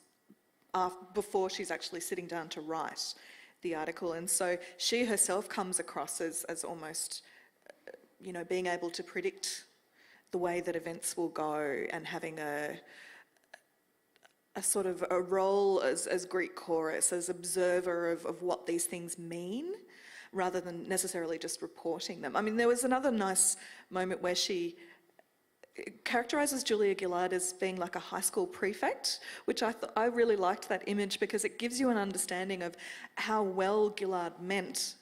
before she's actually sitting down to write the article. And so she herself comes across as almost, you know, being able to predict the way that events will go, and having a sort of a role as Greek chorus, as observer of what these things mean, rather than necessarily just reporting them. I mean, there was another nice moment where she characterises Julia Gillard as being like a high school prefect, which I really liked that image, because it gives you an understanding of how well Gillard meant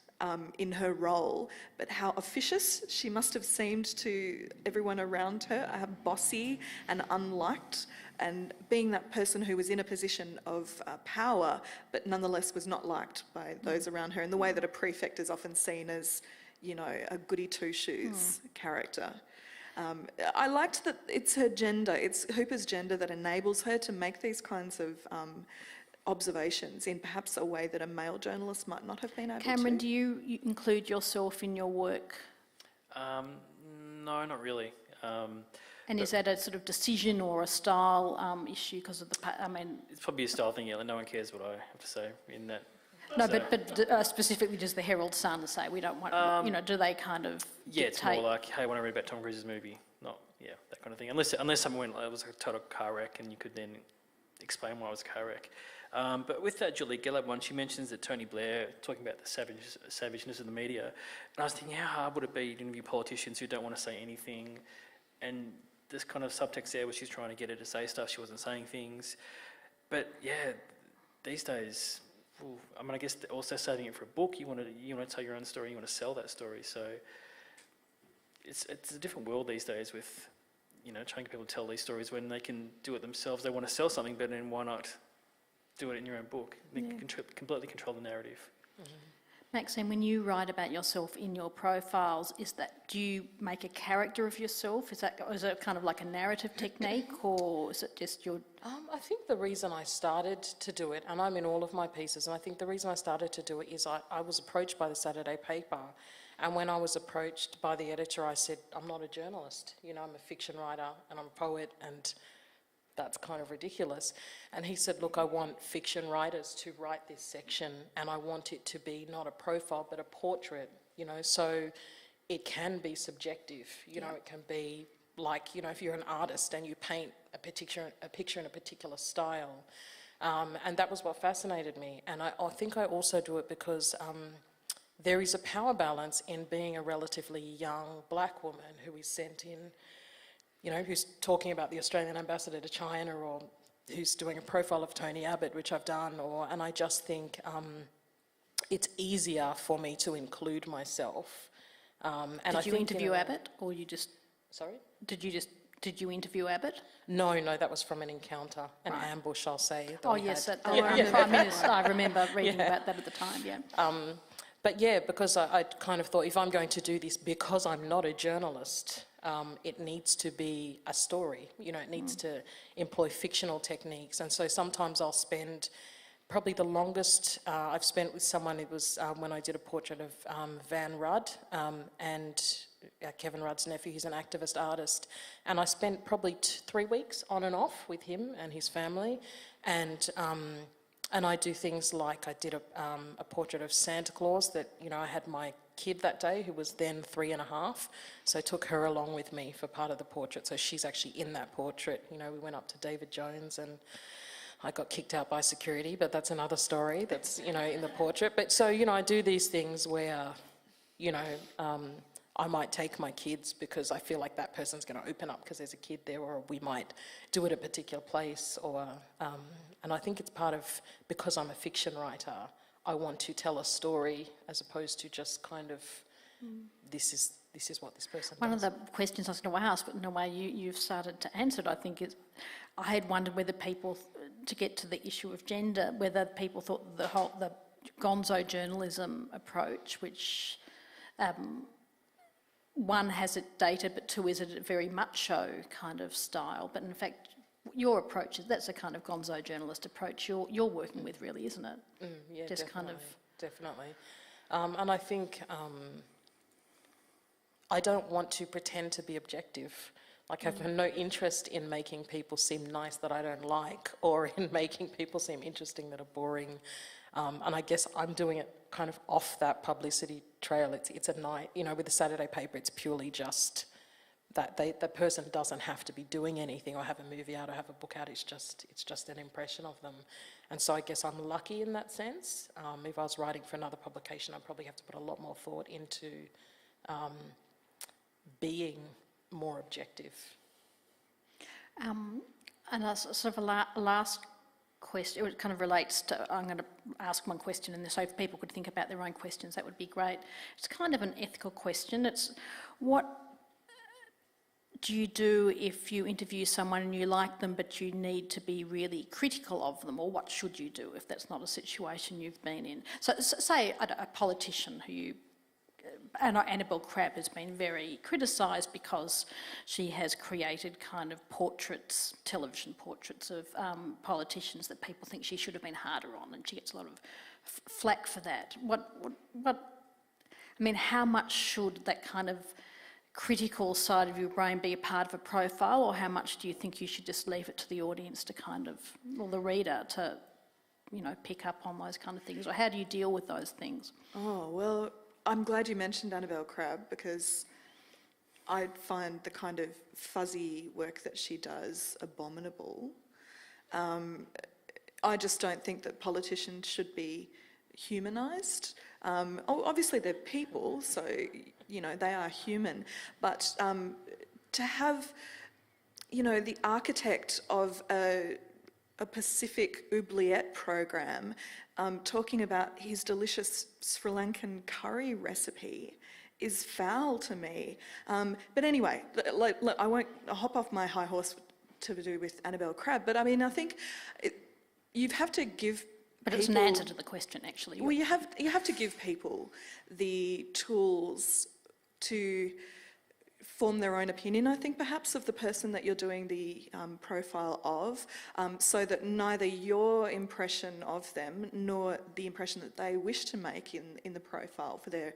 in her role, but how officious she must have seemed to everyone around her, bossy and unliked, and being that person who was in a position of power, but nonetheless was not liked by those around her, in the way that a prefect is often seen as, you know, a goody two-shoes character. I liked that it's her gender, it's Hooper's gender that enables her to make these kinds of observations in perhaps a way that a male journalist might not have been able to.
Cameron, do you include yourself in your work?
No, not really.
And is that a sort of decision or a style issue because of
It's probably a style thing, yeah. No one cares what I have to say in that.
No, so. but specifically, does the Herald Sun say we don't want? You know, do they kind of?
Yeah, it's more like, hey, I want to read about Tom Cruise's movie, not that kind of thing. Unless someone went, it was a total car wreck, and you could then explain why it was a car wreck. But with that Julia Gillard one, she mentions that Tony Blair talking about the savageness of the media, and I was thinking, how hard would it be to interview politicians who don't want to say anything? And this kind of subtext there where she's trying to get her to say stuff, she wasn't saying things. But yeah, these days, I guess also saving it for a book, you want to tell your own story, you want to sell that story. So it's a different world these days with, trying to get people to tell these stories when they can do it themselves. They want to sell something, but then why not do it in your own book? They can completely control the narrative.
Mm-hmm. Maxine, when you write about yourself in your profiles, do you make a character of yourself? Is it kind of like a narrative technique, or is it just your...
I think the reason I started to do it, and I'm in all of my pieces, and I think the reason I started to do it is I was approached by the Saturday paper, and when I was approached by the editor, I said, I'm not a journalist, I'm a fiction writer and I'm a poet, and that's kind of ridiculous. And he said, look, I want fiction writers to write this section, and I want it to be not a profile but a portrait, so it can be subjective, it can be like, if you're an artist and you paint a picture in a particular style. And that was what fascinated me. And I think I also do it because there is a power balance in being a relatively young black woman who is sent in, who's talking about the Australian ambassador to China, or who's doing a profile of Tony Abbott, which I've done, and I just think it's easier for me to include myself.
Did you interview Abbott, or you just...
Sorry?
Did you just Did you interview Abbott?
No, that was from an encounter, an ambush, I'll say. that
Oh
we
yes,
had.
the Prime Minister. I remember reading about that at the time. Yeah.
But yeah, because I kind of thought, if I'm going to do this, because I'm not a journalist, it needs to be a story. You know, it needs to employ fictional techniques. And so sometimes I'll spend, probably the longest I've spent with someone, it was when I did a portrait of Van Rudd and Kevin Rudd's nephew. He's an activist artist. And I spent probably 3 weeks on and off with him and his family. And I do things like I did a portrait of Santa Claus that, you know, I had my kid that day who was then 3.5. So I took her along with me for part of the portrait. So she's actually in that portrait. You know, we went up to David Jones and I got kicked out by security, but that's another story that's, you know, in the portrait. But so, you know, I do these things where, you know, I might take my kids because I feel like that person's going to open up because there's a kid there, or we might do it at a particular place, or and I think it's part of, because I'm a fiction writer, I want to tell a story as opposed to just kind of this is what this person
One
does.
of the questions I was going to ask, but in a way you've started to answer it, I think, is I had wondered whether people, to get to the issue of gender, whether people thought the gonzo journalism approach, which one, has it dated, but two, is it a very macho kind of style? But in fact, your approach, that's a kind of gonzo journalist approach you're working with, really, isn't it?
Yeah,
just
definitely. And I think I don't want to pretend to be objective. Like, I have no interest in making people seem nice that I don't like, or in making people seem interesting that are boring. And I guess I'm doing it kind of off that publicity trail. It's a night, you know, with the Saturday paper, it's purely just that the person doesn't have to be doing anything or have a movie out or have a book out. It's just an impression of them. And so I guess I'm lucky in that sense. If I was writing for another publication, I'd probably have to put a lot more thought into being more objective.
And a sort of a last question, it kind of relates to, I'm going to ask one question, and so if people could think about their own questions, that would be great. It's kind of an ethical question. It's, what do you do if you interview someone and you like them, but you need to be really critical of them, or what should you do if that's not a situation you've been in? So say a politician who you, Annabel Crabb has been very criticised because she has created kind of portraits, television portraits of politicians that people think she should have been harder on, and she gets a lot of flack for that. I mean, how much should that kind of critical side of your brain be a part of a profile, or how much do you think you should just leave it to the audience to kind of, or the reader to, you know, pick up on those kind of things? Or how do you deal with those things?
Oh, well, I'm glad you mentioned Annabel Crabb, because I find the kind of fuzzy work that she does abominable. I just don't think that politicians should be humanised. Obviously they're people, so, you know, they are human, but to have, you know, the architect of a Pacific oubliette program talking about his delicious Sri Lankan curry recipe is foul to me. But anyway, I won't hop off my high horse to do with Annabel Crabb, but I mean, I think you have to give
But it's an answer to the question, actually.
Well, you have to give people the tools to form their own opinion, I think, perhaps, of the person that you're doing the profile of, so that neither your impression of them nor the impression that they wish to make in the profile for their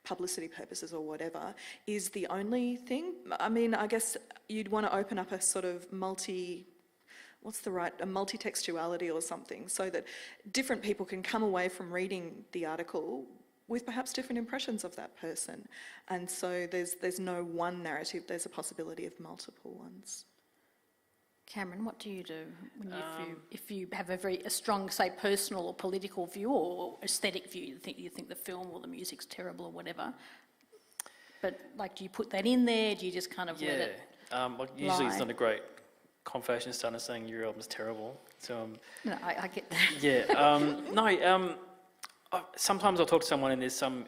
publicity purposes or whatever is the only thing. I mean, I guess you'd want to open up a sort of a multi-textuality or something, so that different people can come away from reading the article with perhaps different impressions of that person. And so there's no one narrative, there's a possibility of multiple ones.
Cameron, what do you do when if you have a strong, say, personal or political view or aesthetic view, you think the film or the music's terrible or whatever, but like, do you put that in there? Do you just kind of let it
usually
lie?
It's not a great conversation starter saying your album's terrible. So
No, I get that.
yeah, sometimes I'll talk to someone and there's a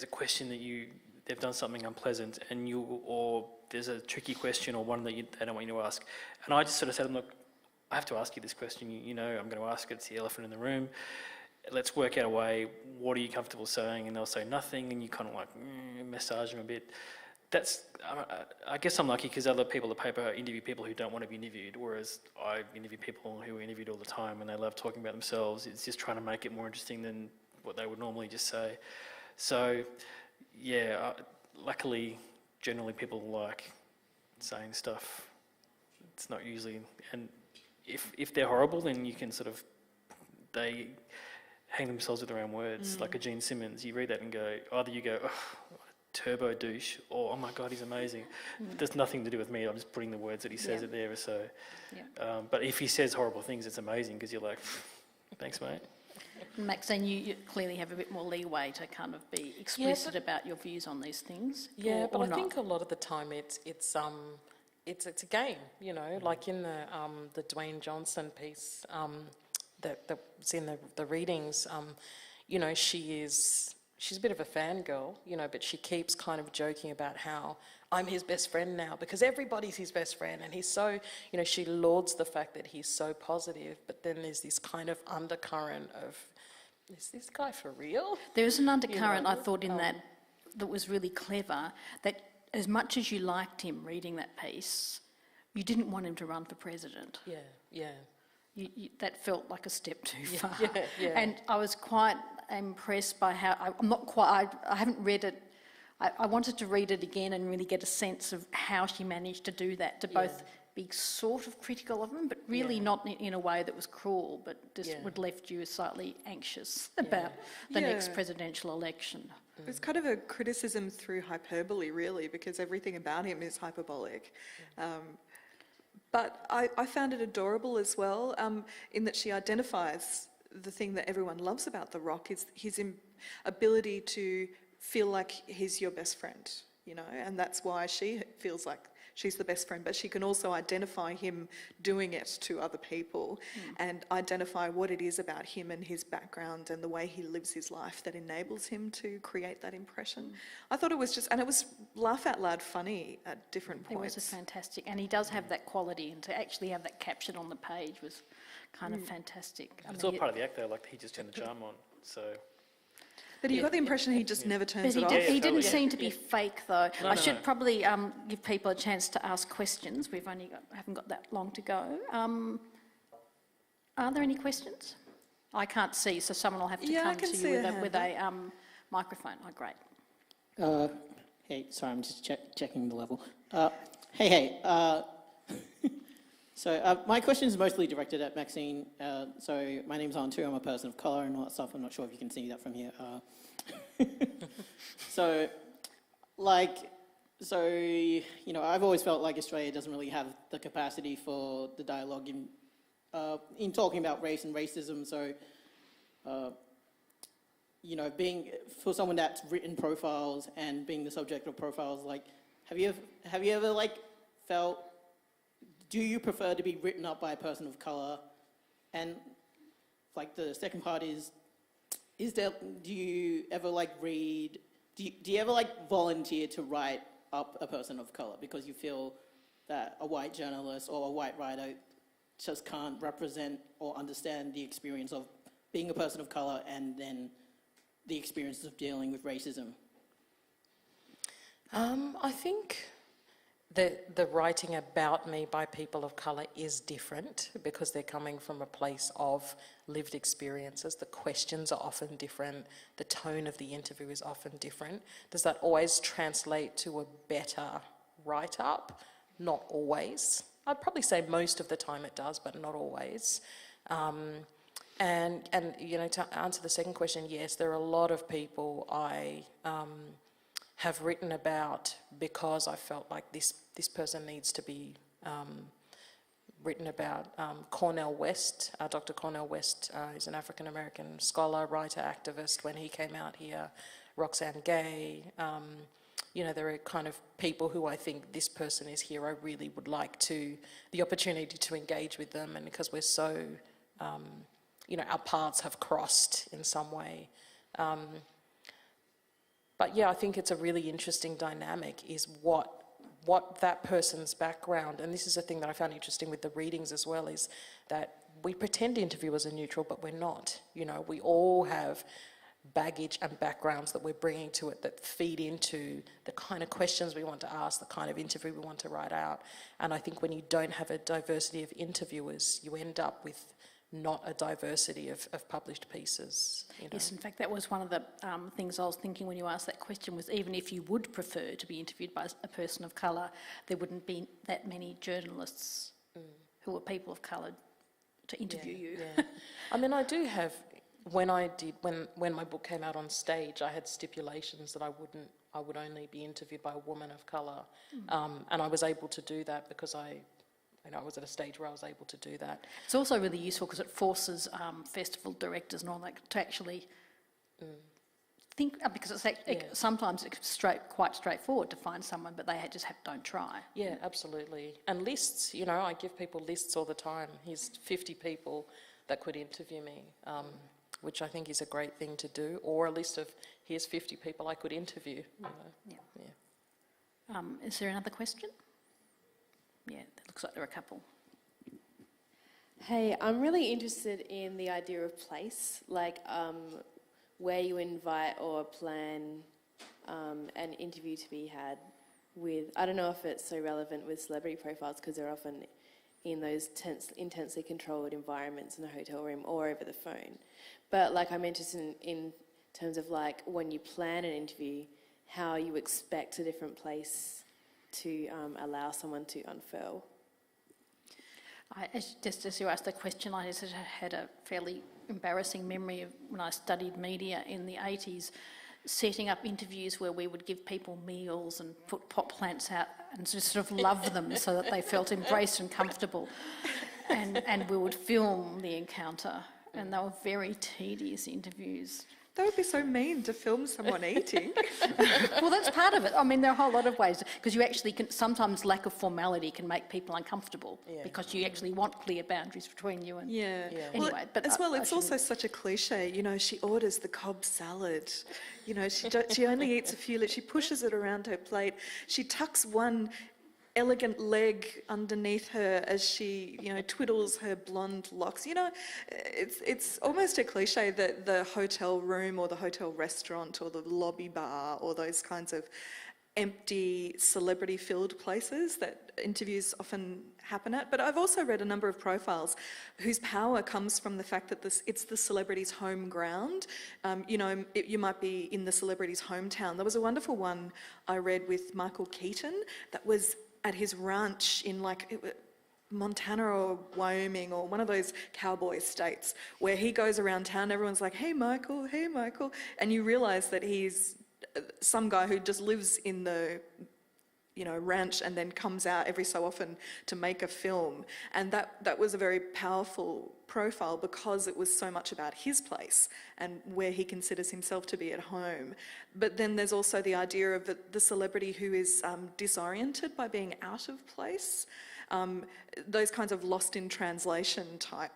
question that they've done something unpleasant, and or there's a tricky question or one that they don't want you to ask. And I just sort of said to them, look, I have to ask you this question. You know, I'm going to ask it. It's the elephant in the room. Let's work out a way. What are you comfortable saying? And they'll say nothing, and you kind of like massage them a bit. I guess I'm lucky because other people at the paper interview people who don't want to be interviewed, whereas I interview people who are interviewed all the time and they love talking about themselves. It's just trying to make it more interesting than what they would normally just say. So, yeah, luckily, generally people like saying stuff. It's not usually, and if they're horrible, then you can sort of, they hang themselves with their own words, like a Gene Simmons. You read that and go, either you go, oh, turbo douche, or oh my God, he's amazing. There's nothing to do with me. I'm just putting the words that he says it there. So, but if he says horrible things, it's amazing because you're like, thanks, mate.
Maxine, you clearly have a bit more leeway to kind of be explicit about your views on these things.
Yeah,
or
but I
not.
think a lot of the time it's a game, you know, like in the Dwayne Johnson piece that's in the readings, you know, she's a bit of a fangirl, you know, but she keeps kind of joking about how I'm his best friend now because everybody's his best friend, and he's so, you know, she lauds the fact that he's so positive, but then there's this kind of undercurrent of, is this guy for real?
There is an undercurrent,
You know,
I thought, in that was really clever, that as much as you liked him reading that piece, you didn't want him to run for president.
Yeah.
That felt like a step too far.
Yeah.
And I was quite impressed by how, I haven't read it. I wanted to read it again and really get a sense of how she managed to do that, to both be sort of critical of him, but really not in a way that was cruel, but just would left you slightly anxious about the next presidential election.
It's kind of a criticism through hyperbole, really, because everything about him is hyperbolic. But I found it adorable as well, in that she identifies the thing that everyone loves about The Rock is his ability to feel like he's your best friend, you know, and that's why she feels like she's the best friend, but she can also identify him doing it to other people and identify what it is about him and his background and the way he lives his life that enables him to create that impression. I thought it was just, and it was laugh out loud funny at different points.
It was fantastic, and he does have that quality, and to actually have that captured on the page was kind of fantastic.
It's all part of the act though, like he just turned the charm on, so...
But you got the impression he just never turns it off.
He didn't seem to be fake, though.
No,
I should probably give people a chance to ask questions. We've only haven't got that long to go. Are there any questions? I can't see, so someone will have to come to you with a microphone. Oh, great.
Hey, sorry, I'm just checking the level. Hey. So my question is mostly directed at Maxine. So my name's Antu. I'm a person of colour and all that stuff. I'm not sure if you can see that from here. So you know, I've always felt like Australia doesn't really have the capacity for the dialogue in talking about race and racism. So, you know, being for someone that's written profiles and being the subject of profiles, like, have you ever like felt? Do you prefer to be written up by a person of colour? And like the second part is there? Do you ever like read? Do you ever like volunteer to write up a person of colour because you feel that a white journalist or a white writer just can't represent or understand the experience of being a person of colour and then the experiences of dealing with racism?
I think the writing about me by people of colour is different because they're coming from a place of lived experiences. The questions are often different. The tone of the interview is often different. Does that always translate to a better write-up? Not always. I'd probably say most of the time it does, but not always. And you know, to answer the second question, yes, there are a lot of people I have written about because I felt like this person needs to be written about. Cornel West, Dr. Cornel West is an African-American scholar, writer, activist. When he came out here, Roxanne Gay, you know, there are kind of people who I think this person is here. I really would like the opportunity to engage with them, and because we're so, you know, our paths have crossed in some way. But yeah, I think it's a really interesting dynamic is what that person's background, and this is a thing that I found interesting with the readings as well, is that we pretend interviewers are neutral, but we're not. You know, we all have baggage and backgrounds that we're bringing to it that feed into the kind of questions we want to ask, the kind of interview we want to write out. And I think when you don't have a diversity of interviewers, you end up with not a diversity of published pieces. You know?
Yes, in fact, that was one of the things I was thinking when you asked that question, was even if you would prefer to be interviewed by a person of colour, there wouldn't be that many journalists who are people of colour to interview you.
Yeah. I mean, I do have, when my book came out on stage, I had stipulations that I would only be interviewed by a woman of colour. And I was able to do that because I was at a stage where I was able to do that.
It's also really useful because it forces festival directors and all that to actually think, because it's sometimes it's quite straightforward to find someone, but they just don't try.
Yeah, absolutely. And lists, you know, I give people lists all the time. Here's 50 people that could interview me, which I think is a great thing to do, or a list of here's 50 people I could interview. You know.
Yeah. Is there another question? Yeah, it looks like there are a couple.
Hey, I'm really interested in the idea of place, like where you invite or plan an interview to be had with, I don't know if it's so relevant with celebrity profiles because they're often in those intensely controlled environments in a hotel room or over the phone. But like I'm interested in terms of like when you plan an interview, how you expect a different place to allow someone to unfurl.
Just as you asked the question, I just had a fairly embarrassing memory of when I studied media in the 80s, setting up interviews where we would give people meals and put pot plants out and just sort of love them so that they felt embraced and comfortable. And we would film the encounter, and they were very tedious interviews.
That would be so mean to film someone eating.
Well, that's part of it. I mean, there are a whole lot of ways, because you actually can, sometimes lack of formality can make people uncomfortable because you actually want clear boundaries between you and... Anyway,
well,
but
it's also such a cliche, you know, she orders the Cobb salad, you know, she only eats a few, she pushes it around her plate, she tucks one elegant leg underneath her as she, you know, twiddles her blonde locks. You know, it's almost a cliche that the hotel room or the hotel restaurant or the lobby bar or those kinds of empty celebrity-filled places that interviews often happen at. But I've also read a number of profiles whose power comes from the fact that it's the celebrity's home ground. You know, you might be in the celebrity's hometown. There was a wonderful one I read with Michael Keaton that was at his ranch in Montana or Wyoming or one of those cowboy states where he goes around town, everyone's like, hey Michael, and you realise that he's some guy who just lives in the, you know, ranch and then comes out every so often to make a film. And that was a very powerful profile because it was so much about his place and where he considers himself to be at home. But then there's also the idea of the celebrity who is disoriented by being out of place. Those kinds of lost in translation type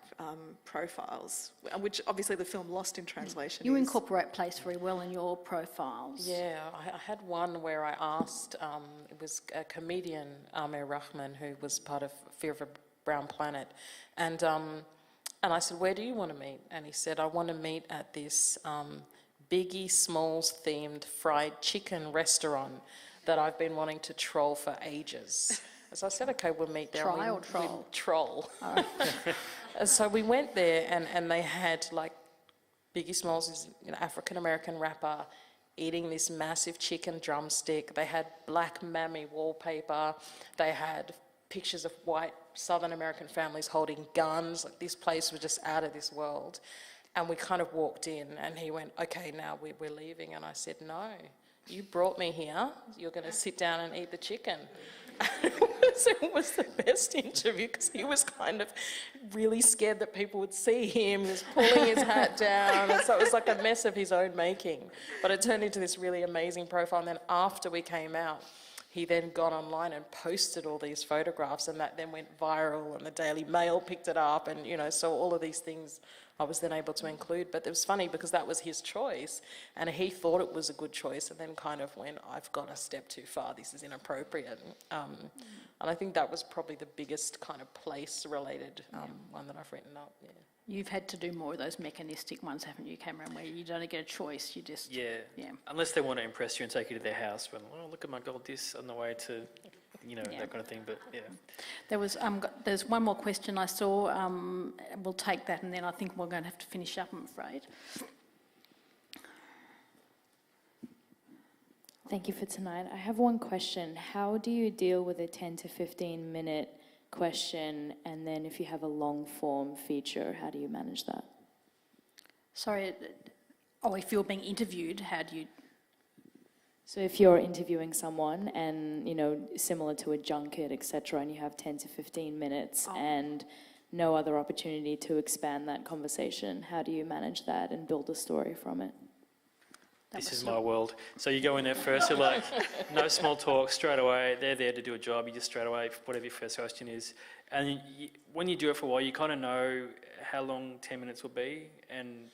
profiles, which obviously the film Lost in Translation
You
is.
incorporate place very well in your profiles.
Yeah, I had one where I asked, it was a comedian, Amir Rahman, who was part of Fear of a Brown Planet, and I said, where do you want to meet? And he said, I want to meet at this Biggie Smalls themed fried chicken restaurant that I've been wanting to troll for ages. So I said, okay, we'll meet there.
Try or troll?
Troll. Oh. And so we went there and they had like, Biggie Smalls is an African-American rapper eating this massive chicken drumstick. They had black mammy wallpaper. They had pictures of white Southern American families holding guns. Like, this place was just out of this world. And we kind of walked in and he went, okay, now we're leaving. And I said, no, you brought me here. You're going to sit down and eat the chicken. It was the best interview because he was kind of really scared that people would see him. He was pulling his hat down. And so it was like a mess of his own making. But it turned into this really amazing profile. And then after we came out, he then got online and posted all these photographs, and that then went viral, and the Daily Mail picked it up, and, you know, so all of these things I was then able to include. But it was funny because that was his choice, and he thought it was a good choice, and then kind of went, I've gone a step too far, this is inappropriate. And I think that was probably the biggest kind of place-related one that I've written up, yeah.
You've had to do more of those mechanistic ones, haven't you, Cameron, where you don't get a choice, you just...
Yeah. Unless they want to impress you and take you to their house, when, oh, look at my gold disc on the way to, you know, that kind of thing, but yeah.
There's one more question I saw. We'll take that, and then I think we're going to have to finish up, I'm afraid.
Thank you for tonight. I have one question. How do you deal with a 10 to 15 minute question, and then if you have a long form feature, how do you manage that?
Sorry, if you're being interviewed, how do you...
So if you're interviewing someone and, you know, similar to a junket, etc., and you have 10 to 15 minutes and no other opportunity to expand that conversation, how do you manage that and build a story from it?
This is my world. So you go in there first, you're like, no small talk, straight away. They're there to do a job. You just straight away, whatever your first question is. And when you do it for a while, you kind of know how long 10 minutes will be. And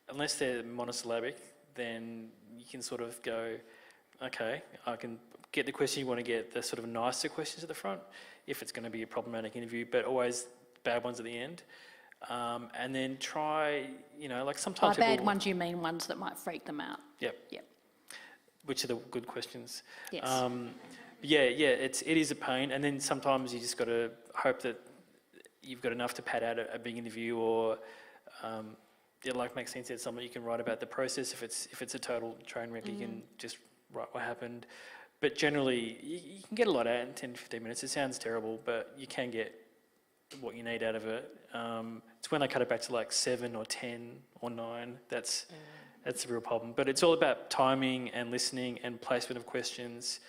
unless they're monosyllabic, then you can sort of go, okay, I can get the question you want to get, the sort of nicer questions at the front, if it's going to be a problematic interview, but always bad ones at the end. And then try, you know, like sometimes
By bad ones, you mean ones that might freak them out?
Yep.
Yep.
Which are the good questions.
Yes.
It is a pain, and then sometimes you just got to hope that you've got enough to pad out a big interview, or like Maxine said, something you can write about the process. If it's a total train wreck, you can just write what happened. But generally, you can get a lot out in 10 to 15 minutes. It sounds terrible, but you can get what you need out of it. It's when they cut it back to like 7 or 10 or 9, that's the real problem. But it's all about timing and listening and placement of questions.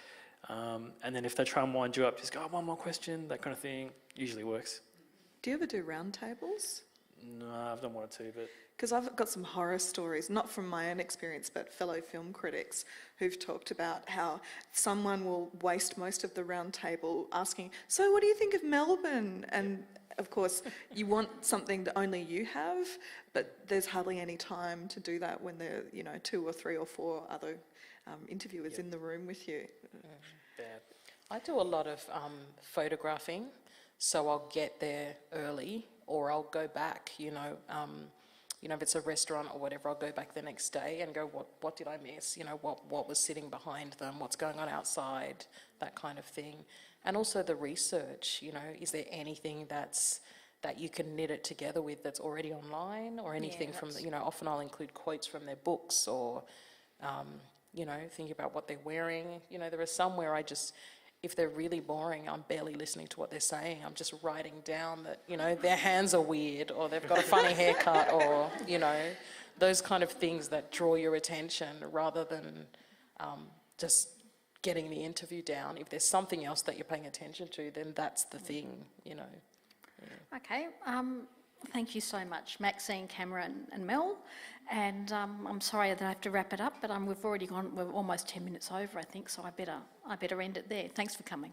And then if they try and wind you up, just go, one more question, that kind of thing. Usually works.
Do you ever do roundtables?
No, I've done one or two, but...
Because I've got some horror stories, not from my own experience, but fellow film critics who've talked about how someone will waste most of the round table asking, so what do you think of Melbourne? And of course, you want something that only you have, but there's hardly any time to do that when there are, 2 or 3 or 4 other interviewers in the room with you.
Bad.
I do a lot of photographing, so I'll get there early, or I'll go back, if it's a restaurant or whatever, I'll go back the next day and go, what did I miss? What was sitting behind them? What's going on outside? That kind of thing. And also the research, is there anything that you can knit it together with that's already online, or anything from, often I'll include quotes from their books, or, thinking about what they're wearing. There are some where if they're really boring, I'm barely listening to what they're saying. I'm just writing down that, their hands are weird, or they've got a funny haircut, or, those kind of things that draw your attention, rather than just getting the interview down. If there's something else that you're paying attention to, then that's the thing, Yeah.
Okay, thank you so much, Maxine, Cameron and Mel. And I'm sorry that I have to wrap it up, but we're almost 10 minutes over, I think, so I better end it there. Thanks for coming.